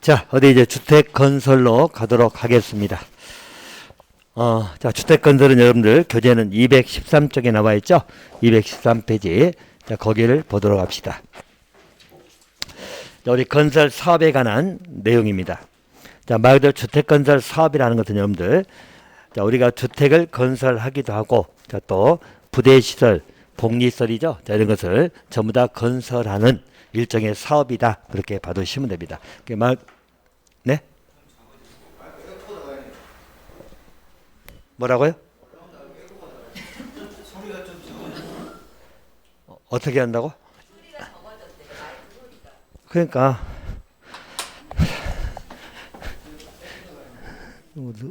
자, 어디 이제 주택 건설로 가도록 하겠습니다. 자, 주택 건설은 여러분들 교재는 213쪽에 나와 있죠? 213페이지. 자, 거기를 보도록 합시다. 자, 우리 건설 사업에 관한 내용입니다. 자, 말 그대로 주택 건설 사업이라는 것은 여러분들, 자, 우리가 주택을 건설하기도 하고, 자, 또 부대시설, 복리시설이죠? 자, 이런 것을 전부 다 건설하는 일종의 사업이다. 그렇게 봐두시면 됩니다. 네? 뭐라고요? 어떻게 한다고? 그러니까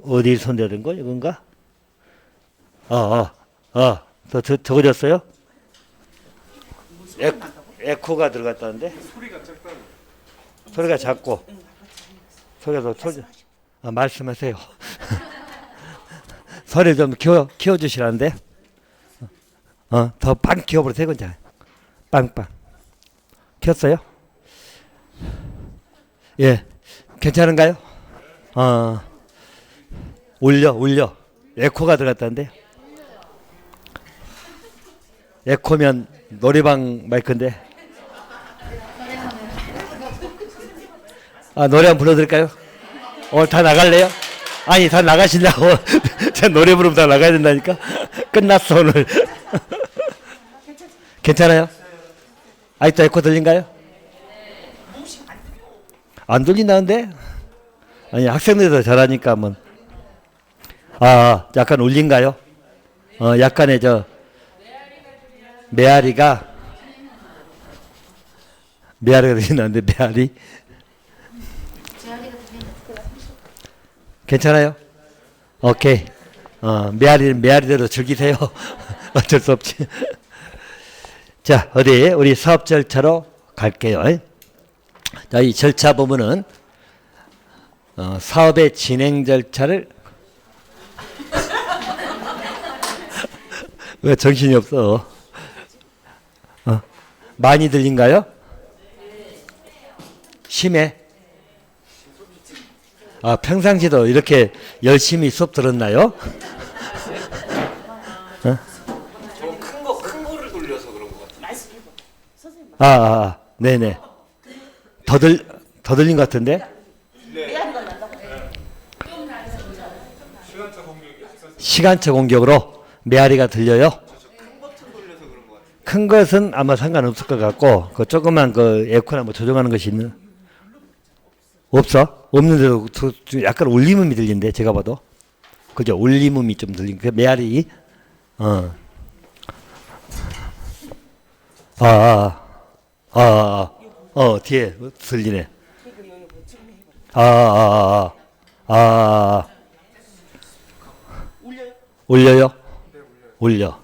어디 손대는 거 이건가? 더 적어졌어요? 에코가 들어갔다는데? 소리가 작고. 말씀하세요. 소리 좀 키워주시라는데? 더 빵 키워버리세요, 그냥. 빵빵. 켰어요? 예. 괜찮은가요? 울려. 에코가 들어갔다는데? 에코면 노래방 마이크인데? 노래 한번 불러드릴까요? 오늘 다 나갈래요? 아니, 다 나가시려고. 제가 노래 부르면 다 나가야 된다니까? 끝났어, 오늘. 괜찮아요? 아직도 에코 들린가요? 안 들린다는데? 아니, 학생들이 더 잘하니까, 뭐. 약간 울린가요? 약간의 메아리가 들린다는데, 메아리? 괜찮아요? 오케이. 메아리대로 즐기세요. 어쩔 수 없지. 자, 어디, 우리 사업 절차로 갈게요. 자, 이 절차 부분은, 사업의 진행 절차를, 왜 정신이 없어? 많이 들린가요? 심해? 평상시도 이렇게 열심히 수업 들었나요? 큰 거를 돌려서 그런 것 같아요. 네네. 더 들린 것 같은데? 시간차 공격으로 메아리가 들려요? 큰 버튼 돌려서 그런 것 같아요. 큰 것은 아마 상관없을 것 같고, 그 조그만 에코나 뭐 조정하는 것이 있는? 없어? 없는데도 약간 울림음이 들린대, 제가 봐도. 그죠? 울림음이 좀 들린, 그 메아리. 뒤에 들리네. 울려요? 울려.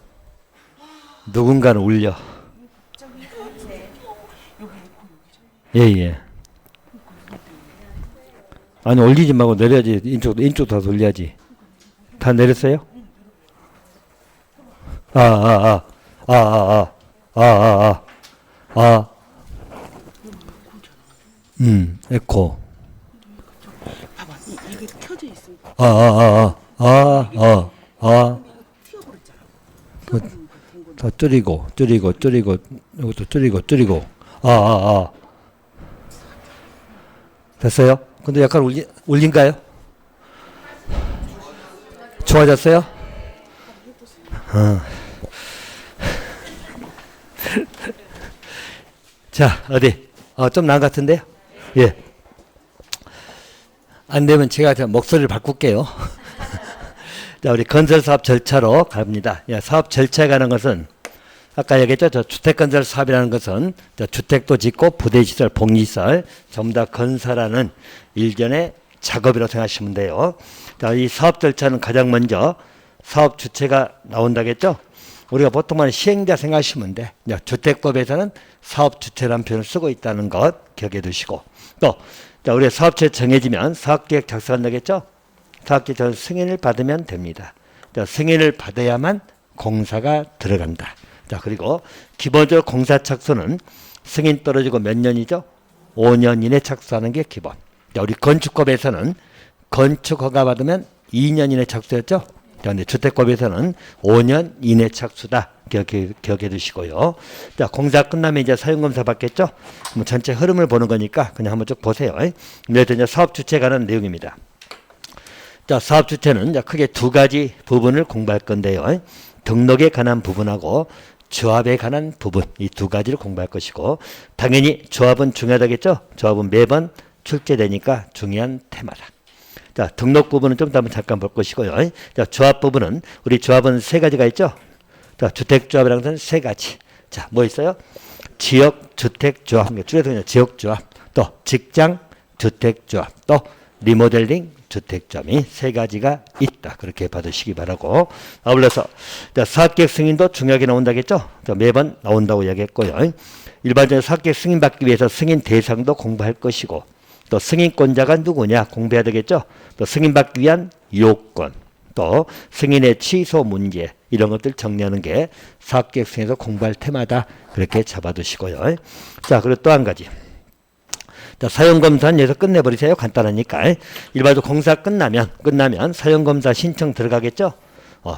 누군가는 울려. 예. 아니, 올리지 말고 내려야지. 인쪽 다 돌려야지. 다 내렸어요? 에코. 봐봐, 이게 켜져 있으니까. 더 줄이고, 이것도 줄이고. 됐어요? 근데 약간 울린가요? 좋아졌어요? 자, 어디? 좀 나은 것 같은데요? 예. 안 되면 제가 목소리를 바꿀게요. 자, 우리 건설사업 절차로 갑니다. 사업 절차에 관한 것은 아까 얘기했죠. 주택건설 사업이라는 것은 주택도 짓고 부대시설, 복리시설 전부 다 건설하는 일련의 작업이라고 생각하시면 돼요. 자, 이 사업 절차는 가장 먼저 사업 주체가 나온다겠죠. 우리가 보통 말하는 시행자 생각하시면 돼. 주택법에서는 사업 주체라는 표현을 쓰고 있다는 것 기억해 두시고, 또 우리가 사업체 정해지면 사업계획 작성한다겠죠. 사업계획 승인을 받으면 됩니다. 승인을 받아야만 공사가 들어간다. 자, 그리고 기본적으로 공사 착수는 승인 떨어지고 몇 년이죠? 5년 이내 착수하는 게 기본. 자, 우리 건축법에서는 건축 허가 받으면 2년 이내 착수였죠. 그런데 주택법에서는 5년 이내 착수다. 기억해 두시고요. 자, 공사 끝나면 이제 사용검사 받겠죠. 뭐 전체 흐름을 보는 거니까 그냥 한번 쭉 보세요. 그래서 이제 사업 주체에 관한 내용입니다. 자, 사업 주체는 이제 크게 두 가지 부분을 공부할 건데요. 등록에 관한 부분하고 조합에 관한 부분, 이 두 가지를 공부할 것이고, 당연히 조합은 중요하다겠죠. 조합은 매번 출제되니까 중요한 테마다. 자, 등록 부분은 좀 더 한번 잠깐 볼 것이고요. 자, 조합 부분은 우리 조합은 세 가지가 있죠. 자, 주택조합이라는 것은 세 가지. 자, 뭐 있어요? 지역주택조합, 줄여서 그냥 지역조합, 또 직장주택조합, 또 리모델링 주택조합이 세 가지가 있다. 그렇게 받으시기 바라고. 아울러서 사업계획 승인도 중요하게 나온다겠죠. 매번 나온다고 이야기했고요. 일반적으로 사업계획 승인 받기 위해서 승인 대상도 공부할 것이고, 또 승인권자가 누구냐 공부해야 되겠죠. 또 승인 받기 위한 요건, 또 승인의 취소 문제, 이런 것들 정리하는 게 사업계획 승인에서 공부할 테마다. 그렇게 잡아두시고요. 자, 그리고 또 한 가지. 자, 사용검사는 여기서 끝내버리세요. 간단하니까. 일반적으로 공사 끝나면 사용검사 신청 들어가겠죠.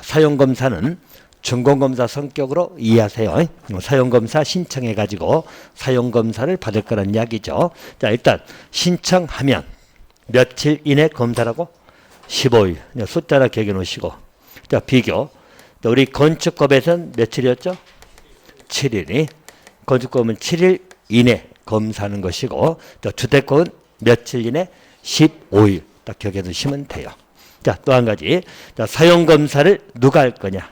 사용검사는 준공검사 성격으로 이해하세요. 사용검사 신청해가지고 사용검사를 받을 거란 이야기죠. 자, 일단 신청하면 며칠 이내 검사라고? 15일. 숫자나 기억해 놓으시고. 자, 비교. 또 우리 건축법에서는 며칠이었죠? 7일이. 건축법은 7일 이내 검사하는 것이고, 또 주택법은 며칠 이내? 15일. 딱 기억해 두시면 돼요. 자, 또 한 가지. 자, 사용검사를 누가 할 거냐?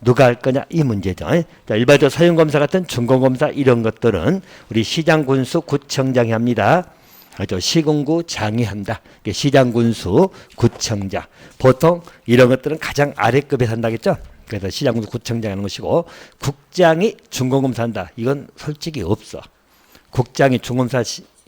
누가 할 거냐? 이 문제죠. 자, 일반적으로 사용검사 같은 준공검사 이런 것들은 우리 시장군수 구청장이 합니다. 그렇죠? 시군구장이 한다. 시장군수 구청장. 보통 이런 것들은 가장 아래급에 산다겠죠? 그래서 시장군수 구청장이 하는 것이고, 국장이 준공검사 한다. 이건 솔직히 없어. 국장이 준공검사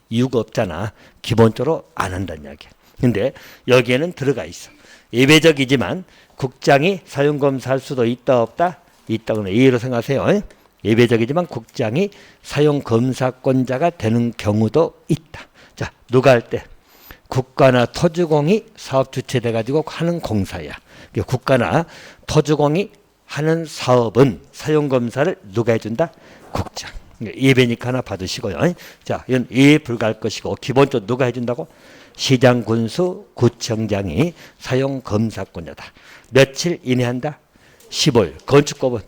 이유가 없잖아. 기본적으로 안 한다는 이야기야. 근데 여기에는 들어가 있어. 예외적이지만 국장이 사용검사 할 수도 있다 없다? 있다고는 예외로 생각하세요. 예외적이지만 국장이 사용검사권자가 되는 경우도 있다. 자, 누가 할 때? 국가나 토주공이 사업 주체돼 가지고 하는 공사야. 국가나 토주공이 하는 사업은 사용검사를 누가 해준다? 국장. 예배니까 하나 받으시고요. 자, 이건 예에 불과할 것이고, 기본적으로 누가 해준다고? 시장, 군수, 구청장이 사용검사권자다. 며칠 이내 한다? 15일. 건축법은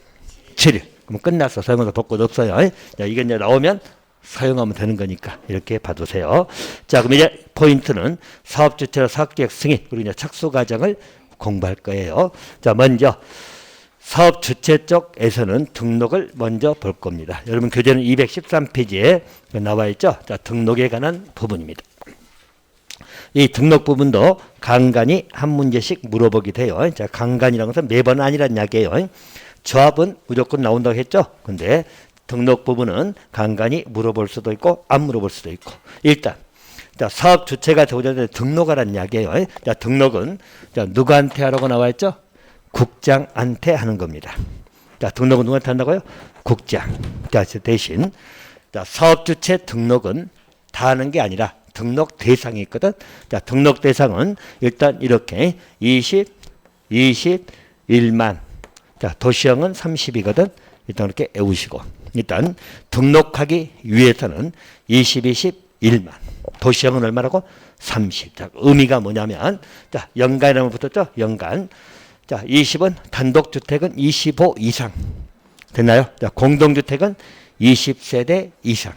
7일. 그럼 끝났어. 사용검사 복권 없어요. 자, 이게 이제 나오면 사용하면 되는 거니까 이렇게 봐두세요. 자, 그럼 이제 포인트는 사업주체로 사업계획 승인, 그리고 이제 착수 과정을 공부할 거예요. 자, 먼저 사업 주체 쪽에서는 등록을 먼저 볼 겁니다. 여러분 교재는 213페이지에 나와 있죠. 자, 등록에 관한 부분입니다. 이 등록 부분도 간간히 한 문제씩 물어보기도 해요. 자, 간간이라는 것은 매번 아니란 이야기예요. 조합은 무조건 나온다고 했죠. 근데 등록 부분은 간간히 물어볼 수도 있고 안 물어볼 수도 있고. 일단 자, 사업 주체가 되고자 하는데 등록하라는 이야기예요. 자, 등록은 자, 누구한테 하라고 나와 있죠? 국장한테 하는 겁니다. 자, 등록은 누구한테 한다고요? 국장. 자, 대신 자, 사업 주체 등록은 다 하는 게 아니라 등록 대상이 있거든. 자, 등록 대상은 일단 이렇게 21만. 자, 도시형은 30이거든. 일단 이렇게 외우시고. 일단 등록하기 위해서는 21만. 도시형은 얼마라고? 30. 자, 의미가 뭐냐면, 자, 연간이라면 붙었죠? 연간. 자, 20은 단독주택은 25 이상. 됐나요? 자, 공동주택은 20세대 이상.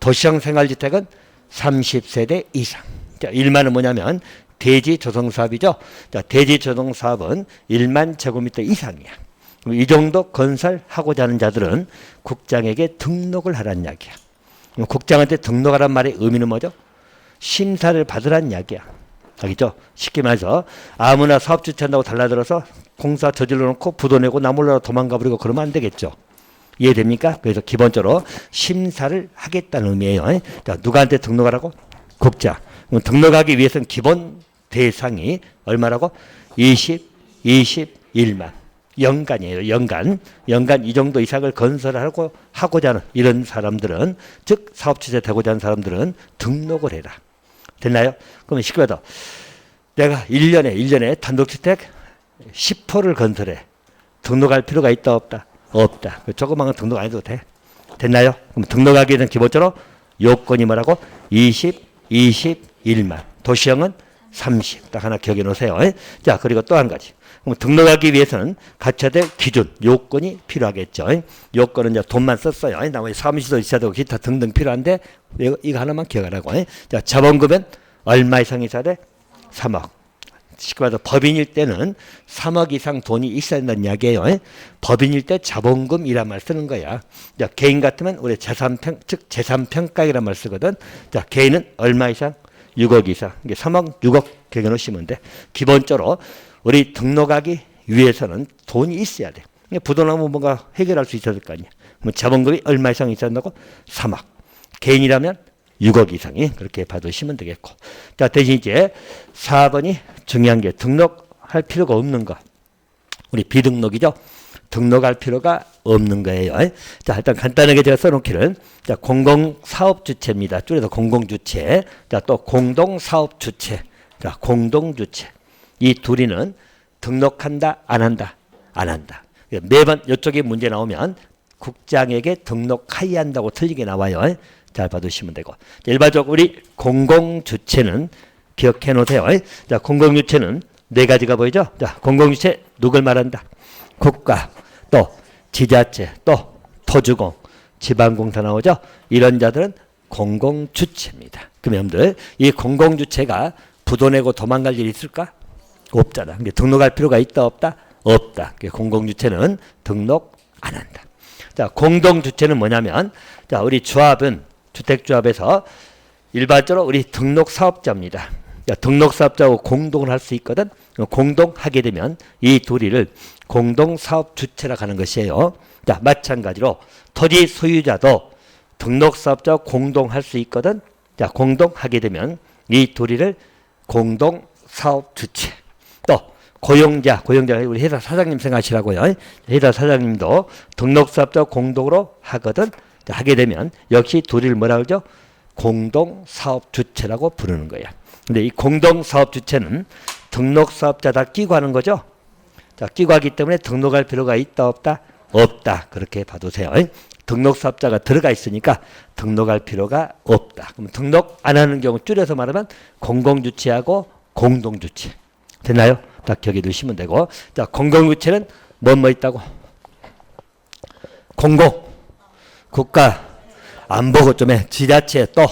도시형 생활주택은 30세대 이상. 자, 1만은 뭐냐면 대지조성사업이죠. 자, 대지조성사업은 1만 제곱미터 이상이야. 이 정도 건설하고자 하는 자들은 국장에게 등록을 하라는 이야기야. 국장한테 등록하란 말의 의미는 뭐죠? 심사를 받으라는 이야기야. 알겠죠? 쉽게 말해서 아무나 사업 주체한다고 달라들어서 공사 저질러 놓고 부도 내고 나 몰라 도망가 버리고 그러면 안 되겠죠. 이해됩니까? 그래서 기본적으로 심사를 하겠다는 의미예요. 자, 누구한테 등록하라고? 국장. 그럼 등록하기 위해서는 기본 대상이 얼마라고? 21만. 연간이에요. 연간 이 정도 이상을 건설하고 하고자 하는 이런 사람들은, 즉 사업주체 되고자 하는 사람들은 등록을 해라. 됐나요? 그러면 쉽게 더 내가 1년에 단독주택 10호를 건설해. 등록할 필요가 있다 없다? 없다. 조그만 건 등록 안 해도 돼. 됐나요? 그럼 등록하기 위해서는 기본적으로 요건이 뭐라고? 21만. 도시형은 30. 딱 하나 기억해 놓으세요. 자, 그리고 또 한 가지. 그럼 등록하기 위해서는 갖춰야 될 기준, 요건이 필요하겠죠. 요건은 이제 돈만 썼어요. 나머지 사무실도 있어야 되고 기타 등등 필요한데 이거 하나만 기억하라고. 자, 자본금은 얼마 이상 있어야 돼? 3억. 쉽게 말해서 법인일 때는 3억 이상 돈이 있어야 된다는 이야기예요. 법인일 때 자본금이란 말 쓰는 거야. 자, 개인 같으면 우리 즉 재산평가액이란 말 쓰거든. 자, 개인은 얼마 이상? 6억 이상. 이게 3억, 6억 기억해 놓으시면 돼. 기본적으로 우리 등록하기 위해서는 돈이 있어야 돼. 부도나면 뭔가 해결할 수 있어야 될 거 아니야. 그럼 자본금이 얼마 이상 있어야 된다고? 3억. 개인이라면 6억 이상이 그렇게 봐두시면 되겠고. 자, 대신 이제 4번이 중요한 게 등록할 필요가 없는 거. 우리 비등록이죠. 등록할 필요가 없는 거예요. 자, 일단 간단하게 제가 써놓기를. 자, 공공사업주체입니다. 줄여서 공공주체. 자, 또 공동사업주체. 자, 공동주체. 이 둘이는 등록한다, 안 한다? 안 한다. 매번 이쪽에 문제 나오면 국장에게 등록하여야 한다고 틀리게 나와요. 잘 봐두시면 되고. 일반적으로 우리 공공주체는 기억해 놓으세요. 자, 공공주체는 네 가지가 보이죠? 자, 공공주체 누굴 말한다? 국가, 또 지자체, 또 토주공, 지방공사 나오죠? 이런 자들은 공공주체입니다. 그럼 여러분들 이 공공주체가 부도 내고 도망갈 일이 있을까? 없잖아. 근데 등록할 필요가 있다 없다? 없다. 공공주체는 등록 안 한다. 자, 공동주체는 뭐냐면, 자, 우리 조합은 주택조합에서 일반적으로 우리 등록사업자입니다. 자, 등록사업자하고 공동을 할 수 있거든. 공동하게 되면 이 둘이를 공동사업주체라 하는 것이에요. 자, 마찬가지로 토지 소유자도 등록사업자와 공동할 수 있거든. 자, 공동하게 되면 이 둘이를 공동사업주체. 또 고용자 우리 회사 사장님 생각하시라고요. 회사 사장님도 등록사업자 공동으로 하거든. 자, 하게 되면 역시 둘이를 뭐라 그러죠? 공동사업주체라고 부르는 거야. 근데 이 공동사업주체는 등록사업자다 끼고 하는 거죠. 자, 끼고 하기 때문에 등록할 필요가 있다 없다? 없다. 그렇게 봐두세요. 등록사업자가 들어가 있으니까 등록할 필요가 없다. 그럼 등록 안 하는 경우 줄여서 말하면 공공주체하고 공동주체. 됐나요? 딱 기억해 두시면 되고. 자, 공공주체는 뭐 있다고? 공공, 국가, 안보고 좀 해. 지자체, 또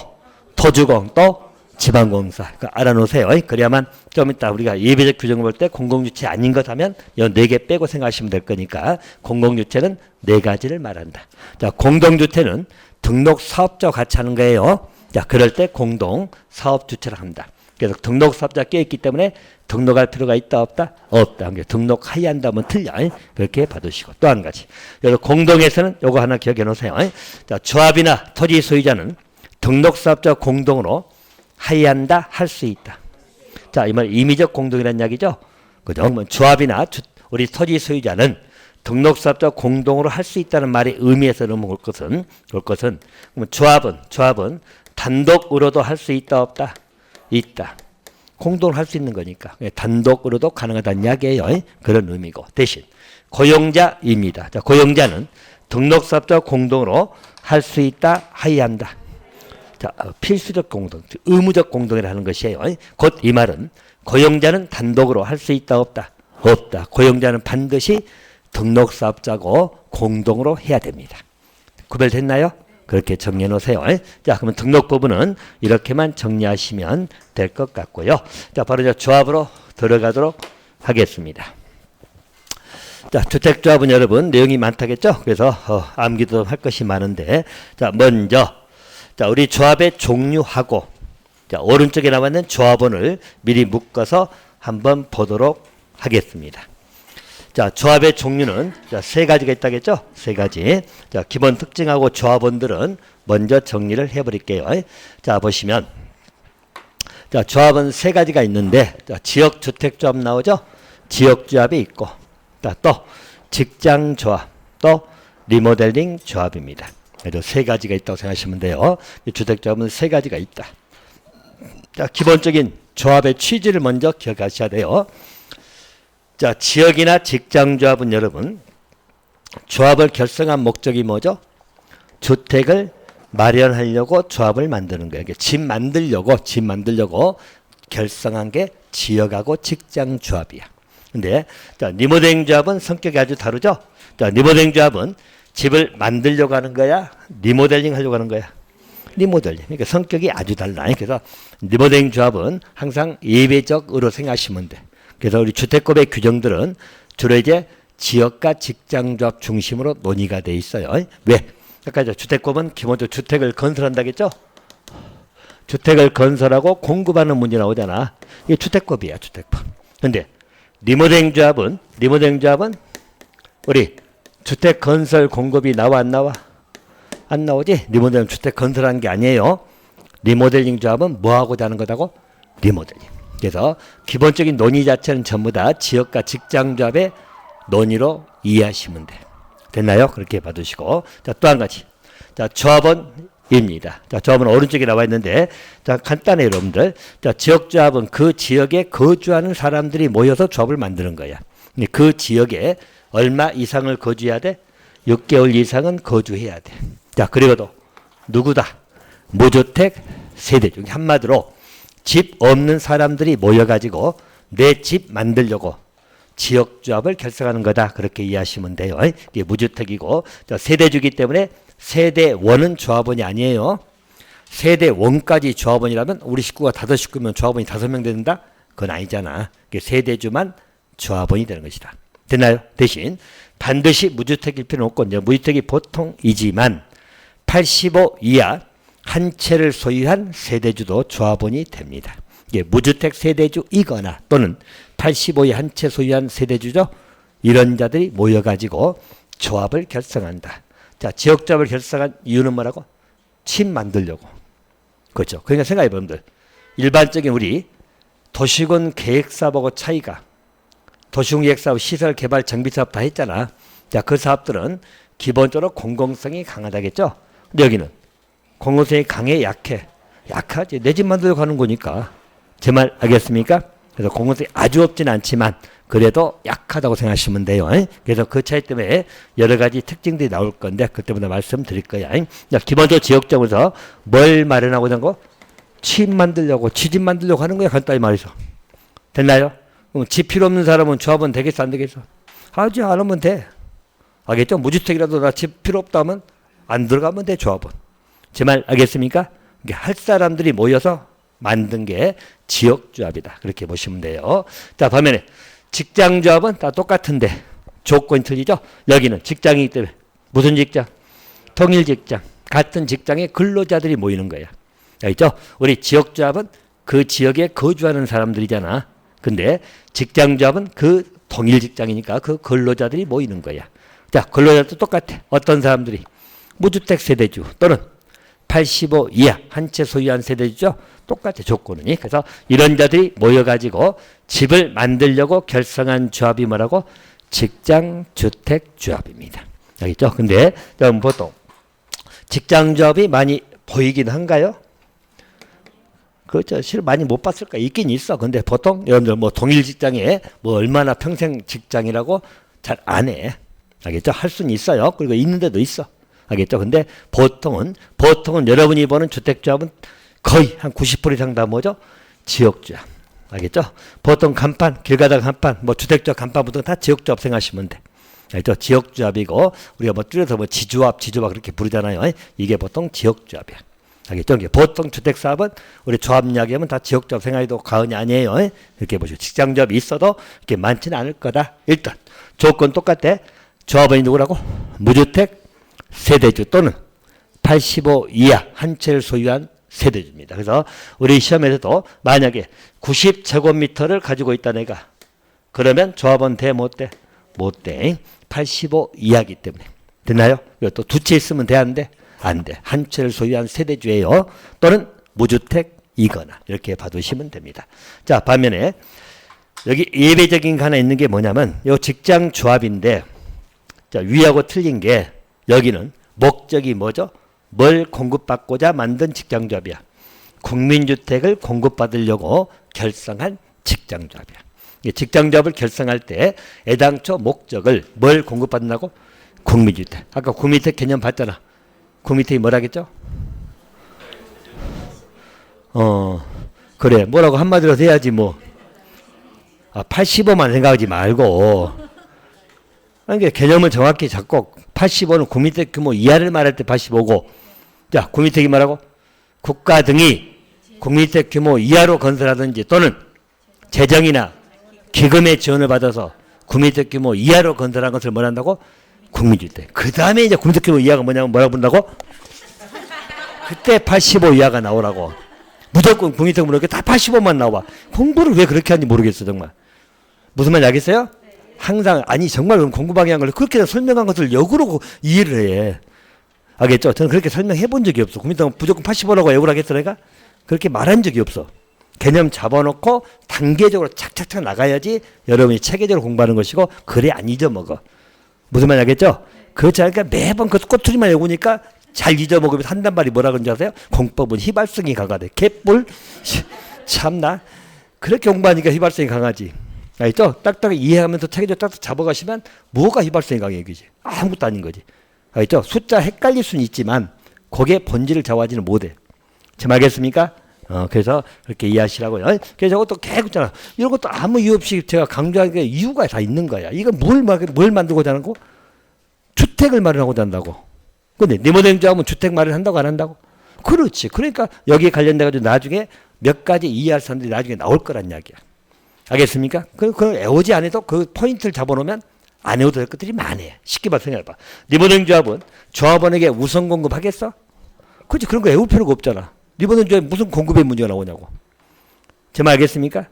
토주공, 또 지방공사. 알아놓으세요. 그래야만 좀 이따 우리가 예배적 규정을 볼 때 공공주체 아닌 것 하면 이 4개 빼고 생각하시면 될 거니까 공공주체는 4가지를 말한다. 자, 공동주체는 등록사업자와 같이 하는 거예요. 자, 그럴 때 공동사업주체를 합니다. 그래서 등록사업자 껴있기 때문에 등록할 필요가 있다 없다? 없다. 등록하여야 한다면 틀려. 그렇게 봐두시고. 또 한 가지. 여기 공동에서는 요거 하나 기억해 놓으세요. 자, 조합이나 토지 소유자는 등록사업자 공동으로 하여야 한다, 할 수 있다. 자, 이 말 임의적 공동이라는 이야기죠. 그죠? 조합이나 우리 토지 소유자는 등록사업자 공동으로 할 수 있다는 말이 의미에서 넘어올 것은 조합은 단독으로도 할 수 있다 없다? 있다. 공동을 할 수 있는 거니까 단독으로도 가능하다는 이야기예요. 그런 의미고. 대신 고용자입니다. 자, 고용자는 등록사업자 공동으로 할 수 있다, 하여야 한다. 자, 필수적 공동, 의무적 공동이라는 것이에요. 곧 이 말은 고용자는 단독으로 할 수 있다 없다? 없다. 고용자는 반드시 등록사업자고 공동으로 해야 됩니다. 구별됐나요? 그렇게 정리해 놓으세요. 자, 그러면 등록부분은 이렇게만 정리하시면 될 것 같고요. 자, 바로 이제 조합으로 들어가도록 하겠습니다. 자, 주택조합은 여러분 내용이 많다겠죠? 그래서 암기도 할 것이 많은데, 자, 먼저 자, 우리 조합의 종류하고, 자, 오른쪽에 나와 있는 조합원을 미리 묶어서 한번 보도록 하겠습니다. 자, 조합의 종류는 자, 3가지가 있다겠죠? 3가지. 자, 기본 특징하고 조합원들은 먼저 정리를 해버릴게요. 자, 보시면 자, 조합은 3가지가 있는데, 자, 지역주택조합 나오죠? 지역조합이 있고, 자, 또 직장조합, 또 리모델링 조합입니다. 그래서 3가지가 있다고 생각하시면 돼요. 주택조합은 3가지가 있다. 자, 기본적인 조합의 취지를 먼저 기억하셔야 돼요. 자, 지역이나 직장 조합은 여러분 조합을 결성한 목적이 뭐죠? 주택을 마련하려고 조합을 만드는 거예요. 집 만들려고 결성한 게 지역하고 직장 조합이야. 근데 자, 리모델링 조합은 성격이 아주 다르죠? 자, 리모델링 조합은 집을 만들려고 하는 거야? 리모델링 하려고 하는 거야? 리모델링. 그러니까 성격이 아주 달라. 그래서 리모델링 조합은 항상 예외적으로 생각하시면 돼. 그래서 우리 주택법의 규정들은 주로 이제 지역과 직장 조합 중심으로 논의가 돼 있어요. 왜? 아까 주택법은 기본적으로 주택을 건설한다겠죠? 주택을 건설하고 공급하는 문제 나오잖아. 이게 주택법이야, 주택법. 근데 리모델링 조합은 우리 주택 건설 공급이 나와 안 나와? 안 나오지? 리모델링 주택 건설하는 게 아니에요. 리모델링 조합은 뭐 하고자 하는 거다고? 리모델링. 그래서 기본적인 논의 자체는 전부 다 지역과 직장 조합의 논의로 이해하시면 돼. 됐나요? 그렇게 봐두시고. 자, 또 한 가지. 자, 조합원입니다. 자, 조합은 오른쪽에 나와 있는데, 자, 간단해요, 여러분들. 자, 지역 조합은 그 지역에 거주하는 사람들이 모여서 조합을 만드는 거야. 그 지역에 얼마 이상을 거주해야 돼? 6개월 이상은 거주해야 돼. 자, 그리고도 누구다? 무주택 세대주. 한마디로 집 없는 사람들이 모여가지고 내 집 만들려고 지역조합을 결성하는 거다. 그렇게 이해하시면 돼요. 이게 무주택이고 세대주기 때문에 세대원은 조합원이 아니에요. 세대원까지 조합원이라면 우리 식구가 5식구면 조합원이 5명 된다? 그건 아니잖아. 세대주만 조합원이 되는 것이다. 됐나요? 대신 반드시 무주택일 필요는 없고 무주택이 보통이지만 85 이하 한 채를 소유한 세대주도 조합원이 됩니다. 이게 무주택 세대주이거나 또는 85에 한 채 소유한 세대주죠. 이런 자들이 모여가지고 조합을 결성한다. 자, 지역조합을 결성한 이유는 뭐라고? 집 만들려고. 그렇죠. 그러니까 생각해보면 일반적인 우리 도시군 계획사업하고 차이가 도시군 계획사업, 시설 개발, 정비 사업 다 했잖아. 자, 그 사업들은 기본적으로 공공성이 강하다겠죠. 근데 여기는 공공성이 강해, 약해? 약하지. 내 집 만들려고 하는 거니까. 제 말 알겠습니까? 그래서 공공성이 아주 없지는 않지만 그래도 약하다고 생각하시면 돼요. 그래서 그 차이 때문에 여러 가지 특징들이 나올 건데 그때마다 말씀드릴 거야. 기본적으로 지역적으로 뭘 마련하고자 하는 거? 집 만들려고, 지집 만들려고 하는 거야. 간단히 말해서. 됐나요? 그럼 집 필요 없는 사람은 조합은 되겠어, 안 되겠어? 하지 않으면 돼. 알겠죠? 무주택이라도 나 집 필요 없다 하면 안 들어가면 돼, 조합은. 제 말 알겠습니까? 할 사람들이 모여서 만든 게 지역조합이다. 그렇게 보시면 돼요. 자, 반면에 직장조합은 다 똑같은데 조건이 틀리죠? 여기는 직장이기 때문에 무슨 직장? 통일직장. 같은 직장에 근로자들이 모이는 거야. 알겠죠? 우리 지역조합은 그 지역에 거주하는 사람들이잖아. 근데 직장조합은 그 통일직장이니까 그 근로자들이 모이는 거야. 자, 근로자도 똑같아. 어떤 사람들이? 무주택 세대주 또는 85 이하 한 채 소유한 세대주죠. 똑같아 조건이. 그래서 이런 자들이 모여가지고 집을 만들려고 결성한 조합이 뭐라고? 직장주택조합입니다. 알겠죠? 근데 보통 직장조합이 많이 보이긴 한가요? 그렇죠. 실은 많이 못 봤을 거야. 있긴 있어. 근데 보통 여러분들 뭐 동일 직장에 뭐 얼마나 평생 직장이라고 잘 안 해. 알겠죠? 할 수는 있어요. 그리고 있는 데도 있어. 알겠죠? 근데 보통은 여러분이 보는 주택조합은 거의 한 90% 이상 다 뭐죠? 지역조합. 알겠죠? 보통 간판, 길 가다가 간판, 뭐 주택조합 간판부터 다 지역조합 생각하시면 돼. 알겠죠? 지역조합이고 우리가 뭐 줄여서 뭐 지조합 그렇게 부르잖아요. 이게 보통 지역조합이야. 알겠죠? 보통 주택사업은 우리 조합 이야기하면 다 지역조합 생각해도 과언이 아니에요. 이렇게 보시고 직장조합이 있어도 이렇게 많지는 않을 거다. 일단 조건 똑같아. 조합원이 누구라고? 무주택 세대주 또는 85 이하 한 채를 소유한 세대주입니다. 그래서 우리 시험에서도 만약에 90제곱미터를 가지고 있다 내가 그러면 조합원 돼? 못 돼? 못 돼. 85 이하기 때문에. 됐나요? 이것도 두 채 있으면 돼? 안 돼? 안 돼. 한 채를 소유한 세대주예요. 또는 무주택이거나 이렇게 봐두시면 됩니다. 자, 반면에 여기 예외적인 거 하나 있는 게 뭐냐면 이 직장 조합인데 자, 위하고 틀린 게 여기는 목적이 뭐죠? 뭘 공급받고자 만든 직장조합이야. 국민주택을 공급받으려고 결성한 직장조합이야. 이 직장조합을 결성할 때 애당초 목적을 뭘 공급받는다고? 국민주택. 아까 국민주택 개념 봤잖아. 국민주택이 뭐라겠죠? 그래. 뭐라고 한마디로 해야지 뭐. 85만 생각하지 말고. 그러니까 개념을 정확히 잡고 85는 국민주택 규모 이하를 말할 때 85고, 자, 국민주택이 뭐라고? 국가 등이 국민주택 규모 이하로 건설하든지 또는 재정이나 기금의 지원을 받아서 국민주택 규모 이하로 건설한 것을 뭘 한다고? 국민주택. 그 다음에 이제 국민주택 규모 이하가 뭐냐면 뭐라고 본다고? 그때 85 이하가 나오라고. 무조건 국민주택 물어게 다 85만 나와. 공부를 왜 그렇게 하는지 모르겠어 정말. 무슨 말인지 알겠어요? 항상 아니 정말 공부 방향을 그렇게 설명한 것을 역으로 이해를 해. 알겠죠? 저는 그렇게 설명해 본 적이 없어. 국민당 무조건 85라고 외우라고 하겠어 내가? 그렇게 말한 적이 없어. 개념 잡아놓고 단계적으로 착착착 나가야지 여러분이 체계적으로 공부하는 것이고 그래 안 잊어먹어. 무슨 말인지 알겠죠? 그렇지 않으니까 매번 그 꼬투리만 외우니까 잘 잊어먹으면서 한단 말이 뭐라 그런지 아세요? 공법은 휘발성이 강하대. 개뿔? 참나. 그렇게 공부하니까 휘발성이 강하지. 알겠죠? 딱딱 이해하면서 체계적으로 딱딱 잡아가시면 뭐가 휘발성이 강해 이거지. 아무것도 아닌 거지. 알겠죠? 숫자 헷갈릴 수는 있지만 그게 본질을 좌우하지는 못해. 제 알겠습니까? 그래서 그렇게 이해하시라고요. 그래서 저것도 계속 있잖아. 이런 것도 아무 이유 없이 제가 강조하는 이유가 다 있는 거야. 이건 뭘 만들고자 하는 거? 주택을 마련하고자 한다고. 근데 리모델링조합은 주택 마련한다고 안 한다고? 그렇지. 그러니까 여기에 관련돼가지고 나중에 몇 가지 이해할 사람들이 나중에 나올 거란 이야기야. 알겠습니까? 그걸 애우지 안 해도 그 포인트를 잡아놓으면 안 해도 될 것들이 많아. 쉽게 말해서 생각해봐. 리모델링 조합은 조합원에게 우선 공급하겠어? 그렇지. 그런 거 애울 필요가 없잖아. 리모델링 조합에 무슨 공급의 문제가 나오냐고. 제 말 알겠습니까?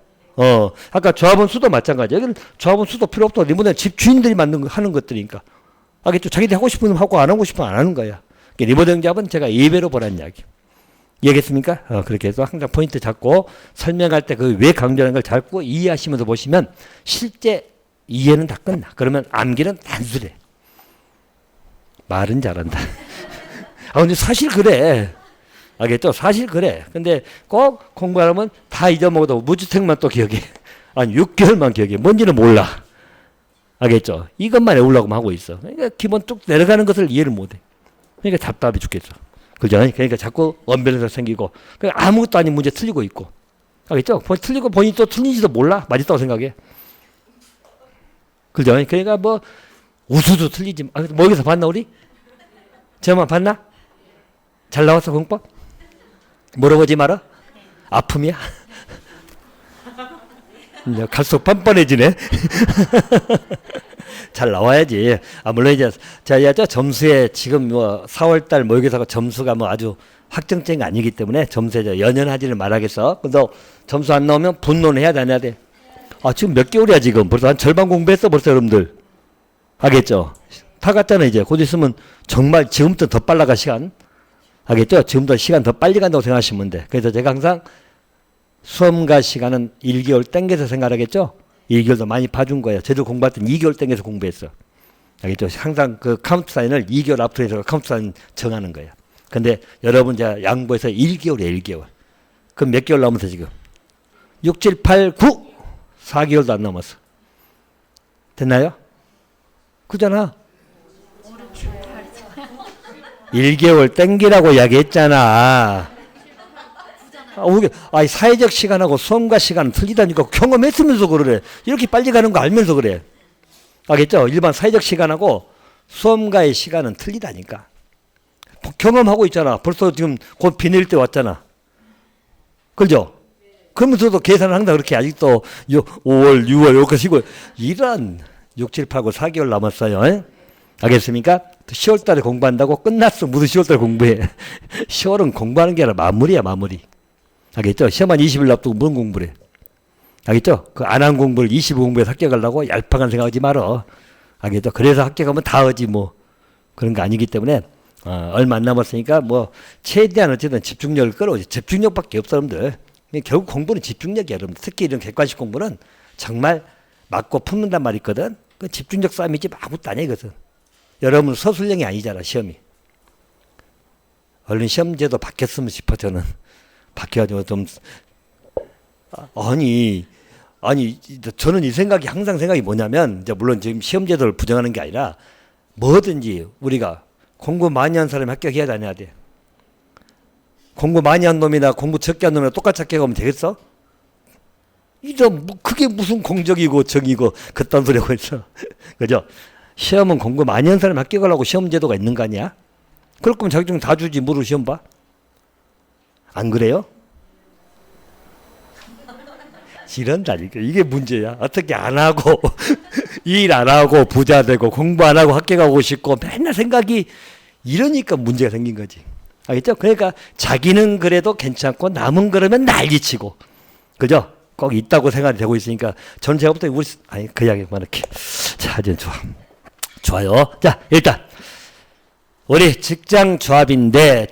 아까 조합원 수도 마찬가지야. 여기는 조합원 수도 필요 없고 리모델링 집 주인들이 하는 것들이니까. 알겠죠? 자기들이 하고 싶으면 하고 안 하고 싶으면 안 하는 거야. 리모델링 조합은 제가 예배로 보라는 이야기. 이해겠습니까? 그렇게 해서 항상 포인트 잡고 설명할 때 그 왜 강조하는 걸 잡고 이해하시면서 보시면 실제 이해는 다 끝나. 그러면 암기는 단순해. 말은 잘한다. 근데 사실 그래. 알겠죠? 사실 그래. 근데 꼭 공부하려면 다 잊어먹어도 무주택만 또 기억해. 아니 6개월만 기억해. 뭔지는 몰라. 알겠죠? 이것만 외우려고 하고 있어. 그러니까 기본 쭉 내려가는 것을 이해를 못해. 그러니까 답답해 죽겠어. 그죠? 그러니까 자꾸 원변에서 생기고 그러니까 아무것도 아닌 문제 틀리고 있고. 알겠죠? 틀리고 본인이 또 틀린지도 몰라. 맞았다고 생각해. 그죠? 그러니까 뭐 우수도 틀리지. 뭐 여기서 봤나 우리? 저만 봤나? 잘 나왔어 공법? 물어보지 마라. 아픔이야? 갈수록 뻔뻔해지네. 잘 나와야지. 물론 이제 저 점수에 지금 뭐 4월달 모의고사가 점수가 뭐 아주 확정적인 게 아니기 때문에 점수에 연연하지는 말하겠어. 근데 점수 안 나오면 분노는 해야 돼, 안 해야 돼? 지금 몇 개월이야 지금. 벌써 한 절반 공부했어 벌써 여러분들. 알겠죠? 다 갔잖아 이제. 곧 있으면 정말 지금부터 더 빨라가 시간. 알겠죠? 지금부터 시간 더 빨리 간다고 생각하시면 돼. 그래서 제가 항상 수험과 시간은 1개월 땡겨서 생각하겠죠? 1개월도 많이 봐준 거예요. 저도 공부할 땐 2개월 땡겨서 공부했어. 알겠죠? 항상 그 카운트 사인을 2개월 앞으로 해서 카운트 사인 정하는 거예요. 근데 여러분 제가 양보해서 1개월이에요, 1개월. 그럼 몇 개월 남았어, 지금? 6, 7, 8, 9! 4개월도 안 남았어. 됐나요? 그잖아. 1개월 땡기라고 이야기했잖아. 사회적 시간하고 수험과 시간은 틀리다니까. 경험했으면서 그래. 이렇게 빨리 가는 거 알면서 그래. 알겠죠? 일반 사회적 시간하고 수험과의 시간은 틀리다니까. 경험하고 있잖아. 벌써 지금 곧 비 내릴 때 왔잖아. 그죠? 그러면서도 계산을 항상 그렇게 아직도 5월, 6월 이렇게 쉬고 이런 6, 7, 8, 9, 4개월 남았어요. 알겠습니까? 10월 달에 공부한다고 끝났어. 무슨 10월 달에 공부해. 10월은 공부하는 게 아니라 마무리야, 마무리. 알겠죠? 시험 한 20일 앞두고 무슨 공부를 해. 알겠죠? 그 안 한 공부를 20일 공부해서 합격하려고 얄팍한 생각하지 말어. 알겠죠? 그래서 합격하면 다 하지 뭐. 그런 거 아니기 때문에 얼마 안 남았으니까 뭐 최대한 어쨌든 집중력을 끌어오지. 집중력밖에 없어 여러분들. 결국 공부는 집중력이야 여러분들. 특히 이런 객관식 공부는 정말 맞고 품는단 말이 있거든. 그 집중력 싸움이지 아무것도 아니야 이것은. 여러분 서술형이 아니잖아 시험이. 얼른 시험제도 바뀌었으면 싶어 저는. 바뀌어가지고 좀 아니 저는 이 생각이 항상 생각이 뭐냐면 이제 물론 지금 시험 제도를 부정하는 게 아니라 뭐든지 우리가 공부 많이 한 사람이 합격해야 다녀야 돼. 공부 많이 한 놈이나 공부 적게 한 놈이나 똑같이 합격하면 되겠어? 이제 뭐 그게 무슨 공적이고 정이고 그딴 소리 하고 있어. 그죠? 시험은 공부 많이 한 사람이 합격하려고 시험 제도가 있는 거 아니야? 그럴 거면 자격증 다 주지 뭐로 시험 봐? 안 그래요? 이런다니까. 이게 문제야. 어떻게 안 하고 일 안 하고 부자 되고 공부 안 하고 합격하고 싶고 맨날 생각이 이러니까 문제가 생긴 거지. 알겠죠? 그러니까 자기는 그래도 괜찮고 남은 그러면 난리치고 그죠? 꼭 있다고 생각이 되고 있으니까 전체가부터 우리 그 이야기만 이렇게 자 이제 좋아요. 자 일단 우리 직장조합인데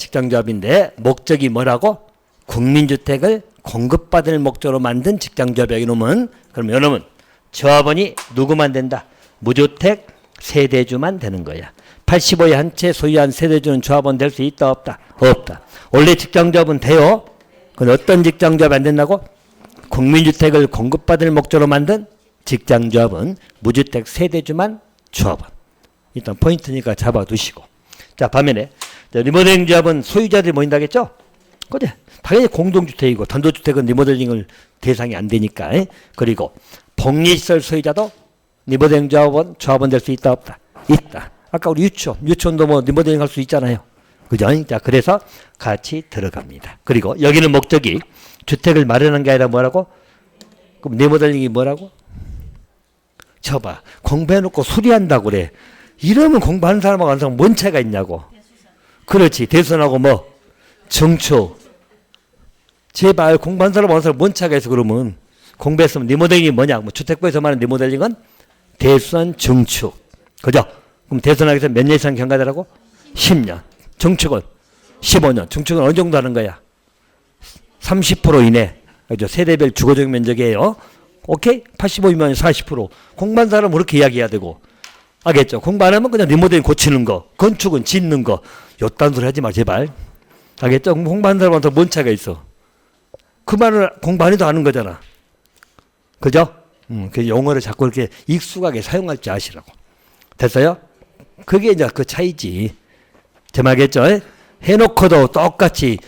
목적이 뭐라고? 국민주택을 공급받을 목적으로 만든 직장조합이야. 이놈은. 그럼 이놈은 조합원이 누구만 된다? 무주택 세대주만 되는 거야. 85에 한 채 소유한 세대주는 조합원 될 수 있다 없다? 없다. 원래 직장조합은 돼요. 그건 어떤 직장조합이 안 된다고? 국민주택을 공급받을 목적으로 만든 직장조합은 무주택 세대주만 조합원. 일단 포인트니까 잡아두시고. 자 반면에 리모델링 조합은 소유자들이 모인다겠죠? 그래. 당연히 공동주택이고 단독주택은 리모델링을 대상이 안 되니까. 그리고 복리시설 소유자도 리모델링 조합원 될 수 있다 없다? 있다. 아까 우리 유치원도 뭐 리모델링 할 수 있잖아요. 그죠? 자 그래서 같이 들어갑니다. 그리고 여기는 목적이 주택을 마련한 게 아니라 뭐라고? 그럼 리모델링이 뭐라고? 저봐 공부해놓고 수리한다고 그래. 이러면 공부하는 사람하고 안 사람 뭔 차이가 있냐고. 그렇지. 대선하고 뭐 정초. 제발 공부한 사람하고 안 사람 뭔 차이가 있어. 그러면 공부했으면 리모델링이 뭐냐. 뭐 주택부에서 말하는 리모델링은 대선 정축. 그죠? 그럼 대선하기 위해서 몇 년 이상 경과되라고? 10년. 정축은 15년. 정축은 어느 정도 하는 거야? 30% 이내. 그죠? 세대별 주거적 면적이에요. 오케이? 85이면 40%. 공부한 사람은 그렇게 이야기해야 되고. 알겠죠? 공부 안 하면 그냥 리모델링 고치는 거. 건축은 짓는 거. 요딴 소리 하지 마 제발. 알겠죠? 공부하는 사람한테 뭔 차이가 있어. 그 말을 공부 안 해도 아는 거잖아. 그죠? 그 용어를 자꾸 이렇게 익숙하게 사용할 줄 아시라고. 됐어요? 그게 이제 그 차이지. 제 말겠죠? 해놓고도 똑같이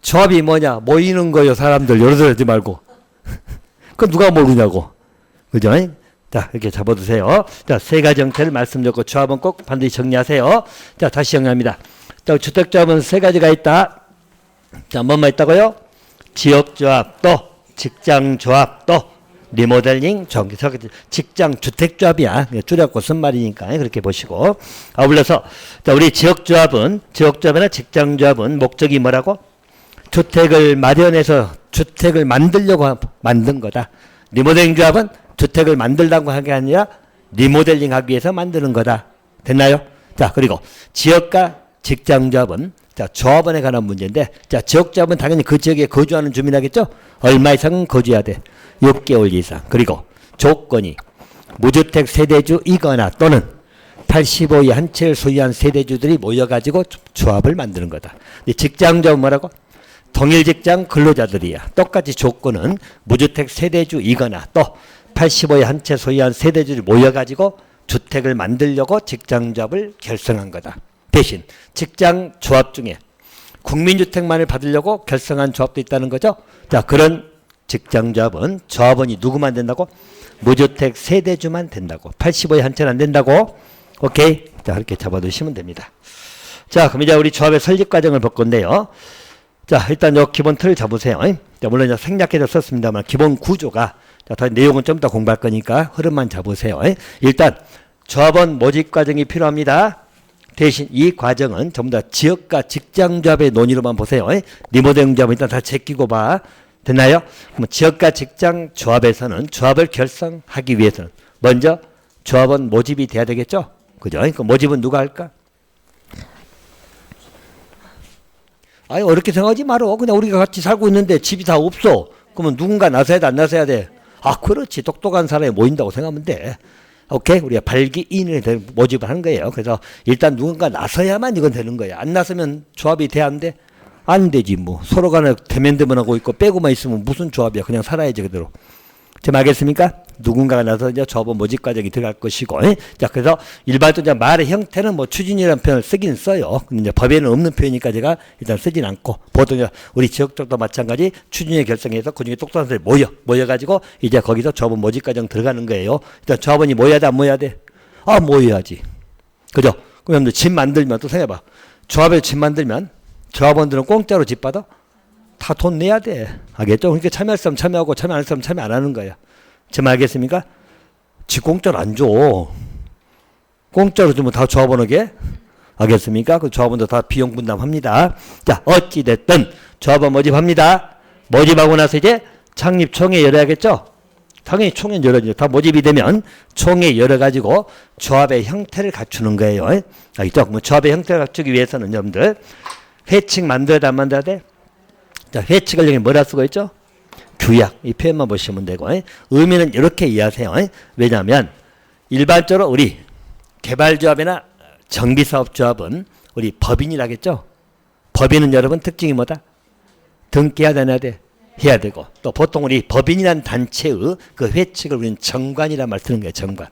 조합이 뭐냐 모이는 거요 사람들 여러 들 하지 말고. 그건 누가 모르냐고. 그죠? 자 이렇게 잡아두세요. 자 세 가지 형태를 말씀드렸고 조합은 꼭 반드시 정리하세요. 자 다시 정리합니다. 자 주택조합은 세 가지가 있다. 자 뭐만 있다고요? 지역조합 또 직장조합 또 리모델링 직장주택조합이야. 줄여갖고 쓴 말이니까 그렇게 보시고. 아울러서 자 우리 지역조합이나 직장조합은 목적이 뭐라고? 주택을 마련해서 주택을 만들려고 만든 거다. 리모델링 조합은 주택을 만들라고 하는 게 아니라 리모델링 하기 위해서 만드는 거다. 됐나요? 자 그리고 지역과 직장조합은 자 조합원에 관한 문제인데 자 지역조합은 당연히 그 지역에 거주하는 주민이겠죠? 얼마 이상은 거주해야 돼? 6개월 이상. 그리고 조건이 무주택 세대주이거나 또는 85의 한 채를 소유한 세대주들이 모여가지고 조합을 만드는 거다. 직장조합은 뭐라고? 동일 직장 근로자들이야. 똑같이 조건은 무주택 세대주이거나 또 85의 한 채 소유한 세대주들이 모여가지고 주택을 만들려고 직장조합을 결성한 거다. 대신 직장조합 중에 국민주택만을 받으려고 결성한 조합도 있다는 거죠. 자 그런 직장조합은 조합원이 누구만 된다고? 무주택 세대주만 된다고. 85의 한 채는 안 된다고. 오케이. 자 이렇게 잡아두시면 됩니다. 자 그럼 이제 우리 조합의 설립 과정을 볼 건데요. 자 일단 요 기본 틀을 잡으세요. 자, 물론 이제 생략해서 썼습니다만 기본 구조가 자, 더 내용은 좀 더 공부할 거니까 흐름만 잡으세요. 일단 조합원 모집 과정이 필요합니다. 대신 이 과정은 전부 다 지역과 직장조합의 논의로만 보세요. 리모델링 조합은 일단 다 제끼고 봐. 됐나요? 그럼 지역과 직장조합에서는 조합을 결성하기 위해서는 먼저 조합원 모집이 돼야 되겠죠? 그죠? 그 모집은 누가 할까? 아니 어렵게 생각하지 말어. 그냥 우리가 같이 살고 있는데 집이 다 없어. 그러면 누군가 나서야 돼, 안 나서야 돼? 아 그렇지. 똑똑한 사람이 모인다고 생각하면 돼. 오케이? 우리가 발기인을 모집을 하는 거예요. 그래서 일단 누군가 나서야만 이건 되는 거야. 안 나서면 조합이 돼, 안 돼? 안 되지 뭐. 서로 간에 대면대면하고 있고 빼고만 있으면 무슨 조합이야. 그냥 살아야지 그대로. 지금 알겠습니까? 누군가가 나서 이제 조합은 모집 과정이 들어갈 것이고. 자, 그래서 일반적으로 말의 형태는 뭐 추진이라는 표현을 쓰긴 써요. 근데 이제 법에는 없는 표현이니까 제가 일단 쓰진 않고, 보통 이제 우리 지역적도 마찬가지 추진위 결성해서 그 중에 똑똑한 사람들이 모여가지고 이제 거기서 조합원 모집 과정 들어가는 거예요. 일단 조합원이 모여야 돼, 안 모여야 돼? 아, 모여야지. 그죠? 그럼 여러분들 집 만들면 또 생각해봐. 조합에서 집 만들면 조합원들은 공짜로 집 받아? 다 돈 내야 돼. 알겠죠? 그러니까 참여할 사람 참여하고 참여 안 할 사람 참여 안 하는 거야. 제 말 알겠습니까? 집 공짜로 안 줘. 공짜로 주면 다 조합원에게. 알겠습니까? 그 조합원도 다 비용 분담합니다. 자, 어찌됐든 조합원 모집합니다. 모집하고 나서 이제 창립 총회 열어야겠죠? 당연히 총회 열어야죠. 다 모집이 되면 총회 열어가지고 조합의 형태를 갖추는 거예요. 알겠죠? 뭐 조합의 형태를 갖추기 위해서는 여러분들 회칙 만들어야 돼, 안 만들어야 돼? 자, 회칙을 여기 뭐라 쓰고 있죠? 규약. 이 표현만 보시면 되고, 의미는 이렇게 이해하세요. 왜냐하면 일반적으로 우리 개발조합이나 정비사업조합은 우리 법인이라겠죠? 법인은 여러분 특징이 뭐다? 등기해야 되나 돼? 해야 되고, 또 보통 우리 법인이라는 단체의 그 회칙을 우리는 정관이란 말 쓰는 거예요. 정관.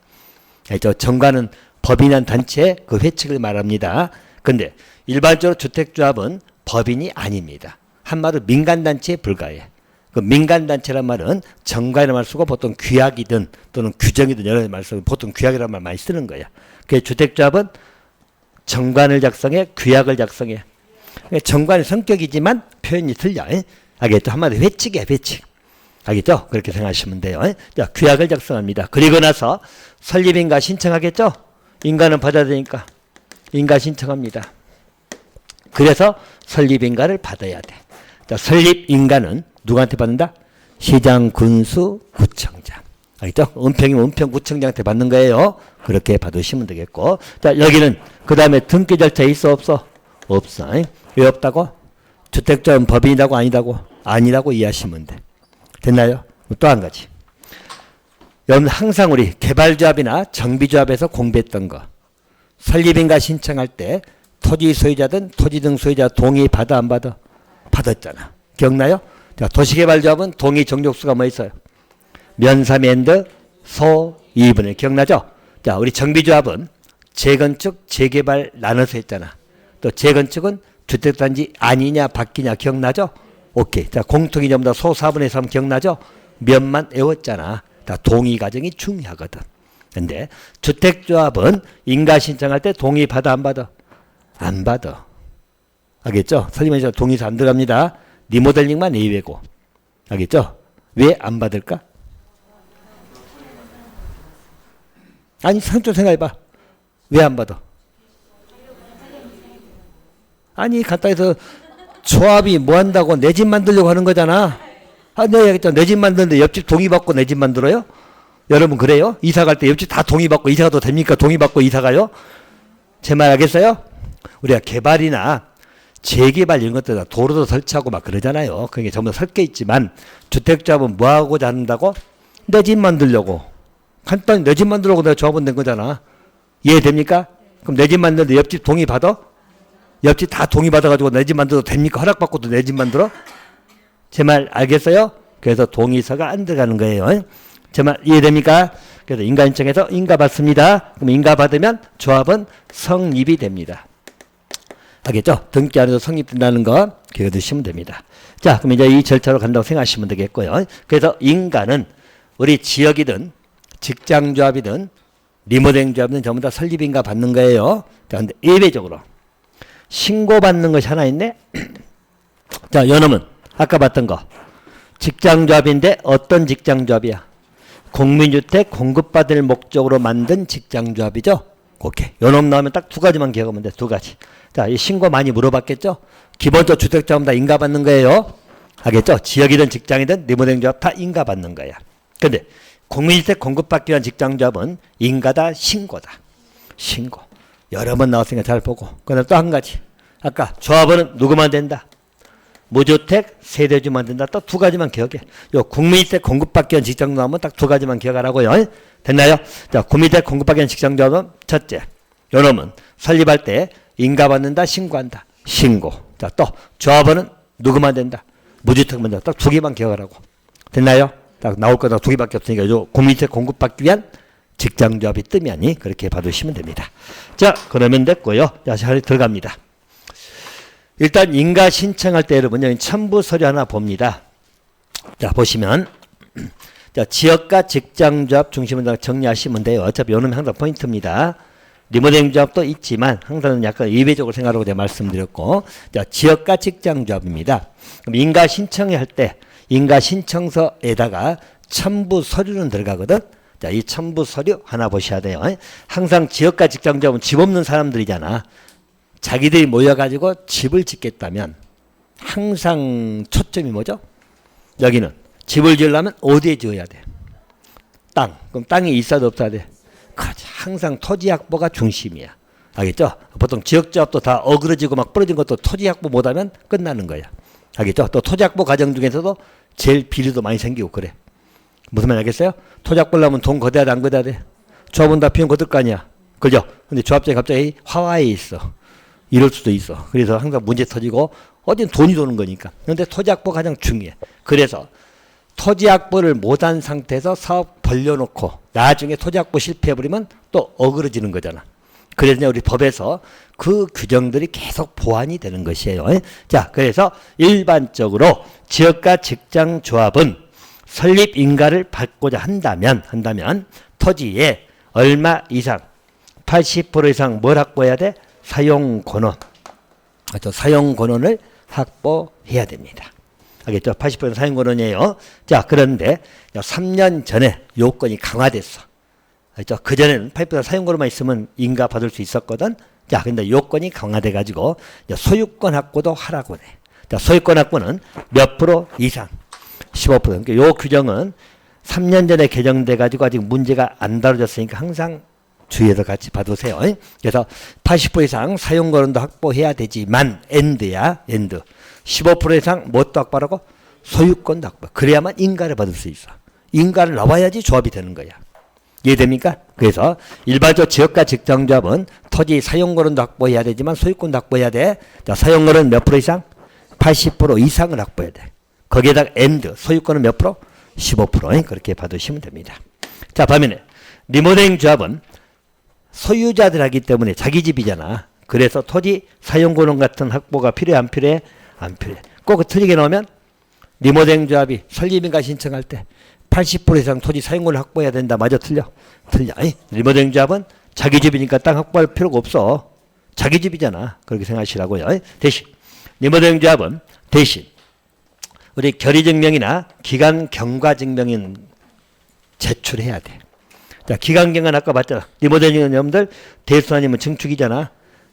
알죠? 정관은 법인이라는 단체의 그 회칙을 말합니다. 근데 일반적으로 주택조합은 법인이 아닙니다. 한마디로 민간단체에 불과해. 그 민간단체란 말은 정관이라는 말 쓰고 보통 규약이든 또는 규정이든 여러 가지 말 쓰고 보통 규약이라는 말 많이 쓰는 거야. 그래서 주택조합은 정관을 작성해, 규약을 작성해. 정관의 성격이지만 표현이 틀려. 알겠죠? 한마디로 회칙이야, 회칙. 알겠죠? 그렇게 생각하시면 돼요. 자, 규약을 작성합니다. 그리고 나서 설립인가 신청하겠죠? 인가는 받아야 되니까 인가 신청합니다. 그래서 설립인가를 받아야 돼. 자, 설립인가는 누구한테 받는다? 시장, 군수, 구청장. 알겠죠? 은평이면 은평구청장한테 받는 거예요. 그렇게 받으시면 되겠고. 자, 여기는 그 다음에 등기 절차 있어, 없어? 없어. 왜 없다고? 주택조합은 법인이라고 아니라고? 아니라고 이해하시면 돼. 됐나요? 또 한 가지. 여러분 항상 우리 개발조합이나 정비조합에서 공부했던 거. 설립인가 신청할 때 토지 소유자든 토지 등 소유자 동의 받아 안 받아? 받았잖아. 기억나요? 자, 도시개발조합은 동의 정족수가 뭐 있어요? 면사면드 소 2분의 기억나죠? 자, 우리 정비조합은 재건축, 재개발 나눠서 했잖아. 또 재건축은 주택단지 아니냐 바뀌냐 기억나죠? 오케이. 자, 공통이 전부 다 소 4분의 3 기억나죠? 면만 외웠잖아. 다 동의 과정이 중요하거든. 근데 주택조합은 인가 신청할 때 동의 받아 안 받아? 안 받아. 알겠죠? 설립인가 동의서 안 들어갑니다. 리모델링만 예외고. 알겠죠? 왜 안 받을까? 아니, 상쪽 생각해봐. 왜 안 받아? 아니, 간단해서 조합이 뭐 한다고 내 집 만들려고 하는 거잖아. 아, 내가 얘기했잖아. 내 집 만드는데 옆집 동의받고 내 집 만들어요? 여러분 그래요? 이사 갈 때 옆집 다 동의받고 이사 가도 됩니까? 동의받고 이사 가요? 제 말 알겠어요? 우리가 개발이나 재개발 이런 것들 다 도로도 설치하고 막 그러잖아요. 그게 전부 설계 있지만 주택조합은 뭐 하고자 한다고? 내 집 만들려고. 간단히 내 집 만들려고 내가 조합원 된 거잖아. 이해됩니까? 그럼 내 집 만드는데 옆집 동의받아? 옆집 다 동의받아가지고 내 집 만들어도 됩니까? 허락받고도 내 집 만들어? 제 말 알겠어요? 그래서 동의서가 안 들어가는 거예요. 제 말 이해됩니까? 그래서 인가 신청해서 인가 받습니다. 그럼 인가 받으면 조합은 성립이 됩니다. 알겠죠? 등기 안에서 성립된다는 거 기억해 두시면 됩니다. 자, 그럼 이제 이 절차로 간다고 생각하시면 되겠고요. 그래서 인가는 우리 지역이든 직장조합이든 리모델링조합이든 전부 다 설립인가 받는 거예요. 자, 근데 예외적으로 신고받는 것이 하나 있네. 자, 요놈은 아까 봤던 거 직장조합인데 어떤 직장조합이야? 국민주택 공급받을 목적으로 만든 직장조합이죠. 오케이. 요놈 나오면 딱 두 가지만 기억하면 돼. 두 가지. 자, 이 신고 많이 물어봤겠죠? 기본적으로 주택조합은 다 인가받는 거예요. 알겠죠? 지역이든 직장이든 리모델링조합 다 인가받는 거야. 근데 국민주택 공급받기 위한 직장조합은 인가다 신고다. 신고. 여러 번 나왔으니까 잘 보고. 그다음 또 한 가지. 아까 조합원은 누구만 된다? 무주택 세대주만 된다. 또 두 가지만 기억해. 요 국민주택 공급받기 위한 직장조합은 딱 두 가지만 기억하라고요. 됐나요? 자, 국민주택 공급받기 위한 직장조합은 첫째. 요놈은 설립할 때 인가받는다, 신고한다. 신고. 자, 또 조합원은 누구만 된다? 무주택만 된다. 딱 두 개만 기억하라고. 됐나요? 딱 나올 거다 두 개밖에 없으니까 요 국민주택 공급받기 위한 직장조합이 뜨면이 그렇게 봐두시면 됩니다. 자, 그러면 됐고요. 자, 잘 들어갑니다. 일단 인가 신청할 때 여러분 여기 첨부 서류 하나 봅니다. 자, 보시면 자, 지역과 직장조합 중심으로 정리하시면 돼요. 어차피 요놈이 항상 포인트입니다. 리모델링 조합도 있지만 항상 약간 예외적으로 생각하라고 제가 말씀드렸고, 자, 지역과 직장조합입니다. 그럼 인가 신청할 때 인가 신청서에다가 첨부 서류는 들어가거든. 자, 이 첨부 서류 하나 보셔야 돼요. 항상 지역과 직장조합은 집 없는 사람들이잖아. 자기들이 모여가지고 집을 짓겠다면 항상 초점이 뭐죠? 여기는 집을 지으려면 어디에 지어야 돼? 땅. 그럼 땅이 있어도 없어야 돼? 그렇지. 항상 토지 확보가 중심이야. 알겠죠? 보통 지역조합도 다 어그러지고 막 부러진 것도 토지 확보 못하면 끝나는 거야. 알겠죠? 또 토지 확보 과정 중에서도 제일 비리도 많이 생기고 그래. 무슨 말 알겠어요? 토지 확보를 하면 돈 거대야 돼, 안 거대야 돼? 조합은 다 비용 거둘 거 아니야. 그죠? 근데 조합장이 갑자기 화와에 있어. 이럴 수도 있어. 그래서 항상 문제 터지고 어딘 돈이 도는 거니까. 그런데 토지 확보가 가장 중요해. 그래서 토지 확보를 못한 상태에서 사업 벌려놓고 나중에 토지 확보 실패해버리면 또 어그러지는 거잖아. 그래서 우리 법에서 그 규정들이 계속 보완이 되는 것이에요. 자, 그래서 일반적으로 지역과 직장 조합은 설립 인가를 받고자 한다면 토지에 얼마 이상 80% 이상 뭘 확보해야 돼? 사용 권원. 사용 권원을 확보해야 됩니다. 알겠죠? 80% 사용 권원이에요. 자, 그런데 3년 전에 요건이 강화됐어. 알겠죠? 그전에는 80% 사용 권원만 있으면 인가 받을 수 있었거든. 자, 근데 요건이 강화돼 가지고 소유권 확보도 하라고 해. 자, 소유권 확보는 몇 프로 이상? 15%. 그러니까 요 규정은 3년 전에 개정돼 가지고 아직 문제가 안 다뤄졌으니까 항상 주의해서 같이 봐두세요. 그래서 80% 이상 사용 권원도 확보해야 되지만 엔드야, 엔드. 15% 이상 뭣도 확보하라고? 소유권도 확보. 그래야만 인가를 받을 수 있어. 인가를 나와야지 조합이 되는 거야. 이해됩니까? 그래서 일반적 지역과 직장조합은 토지 사용 권원도 확보해야 되지만 소유권도 확보해야 돼. 자, 사용 권원 몇 프로 이상? 80% 이상을 확보해야 돼. 거기에다가 엔드, 소유권은 몇 프로? 15%. 그렇게 봐두시면 됩니다. 자, 반면에 리모델링 조합은 소유자들 하기 때문에 자기 집이잖아. 그래서 토지 사용권원 같은 확보가 필요해, 안 필요해? 안 필요해. 꼭 틀리게 나오면 리모델링 조합이 설립인가 신청할 때 80% 이상 토지 사용권을 확보해야 된다. 맞아, 틀려? 틀려. 아니, 리모델링 조합은 자기 집이니까 땅 확보할 필요가 없어. 자기 집이잖아. 그렇게 생각하시라고요. 대신 리모델링 조합은 대신 우리 결의증명이나 기간 경과증명인 제출해야 돼. 자, 기간경관 아까 봤잖아. 리모델링 여러분들 대수 아니면 증축이잖아.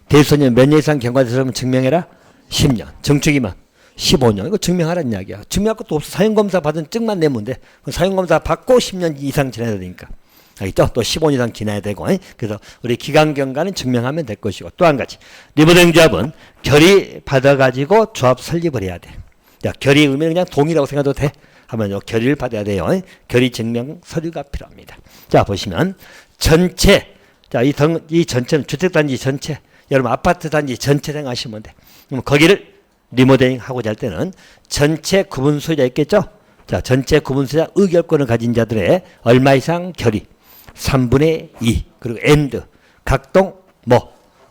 대수 아니면 몇 년 이상 경과돼서 증명해라. 10년. 증축이면 15년. 이거 증명하라는 이야기야. 증명할 것도 없어. 사용검사 받은 증만 내면 돼. 사용검사 받고 10년 이상 지나야 되니까. 알겠죠? 또 15년 이상 지나야 되고. 그래서 우리 기간경과는 증명하면 될 것이고. 또 한 가지. 리모델링 조합은 결의 받아가지고 조합 설립을 해야 돼. 자, 결의 의미는 그냥 동의라고 생각해도 돼. 하면 요 결의를 받아야 돼요. 결의 증명 서류가 필요합니다. 자, 보시면 전체, 자, 이 전체는 주택단지 전체, 여러분 아파트 단지 전체 생각하시면 돼. 그럼 거기를 리모델링 하고자 할 때는 전체 구분 소유자 있겠죠? 자, 전체 구분 소유자 의결권을 가진 자들의 얼마 이상 결의 3분의 2 그리고 엔드 각동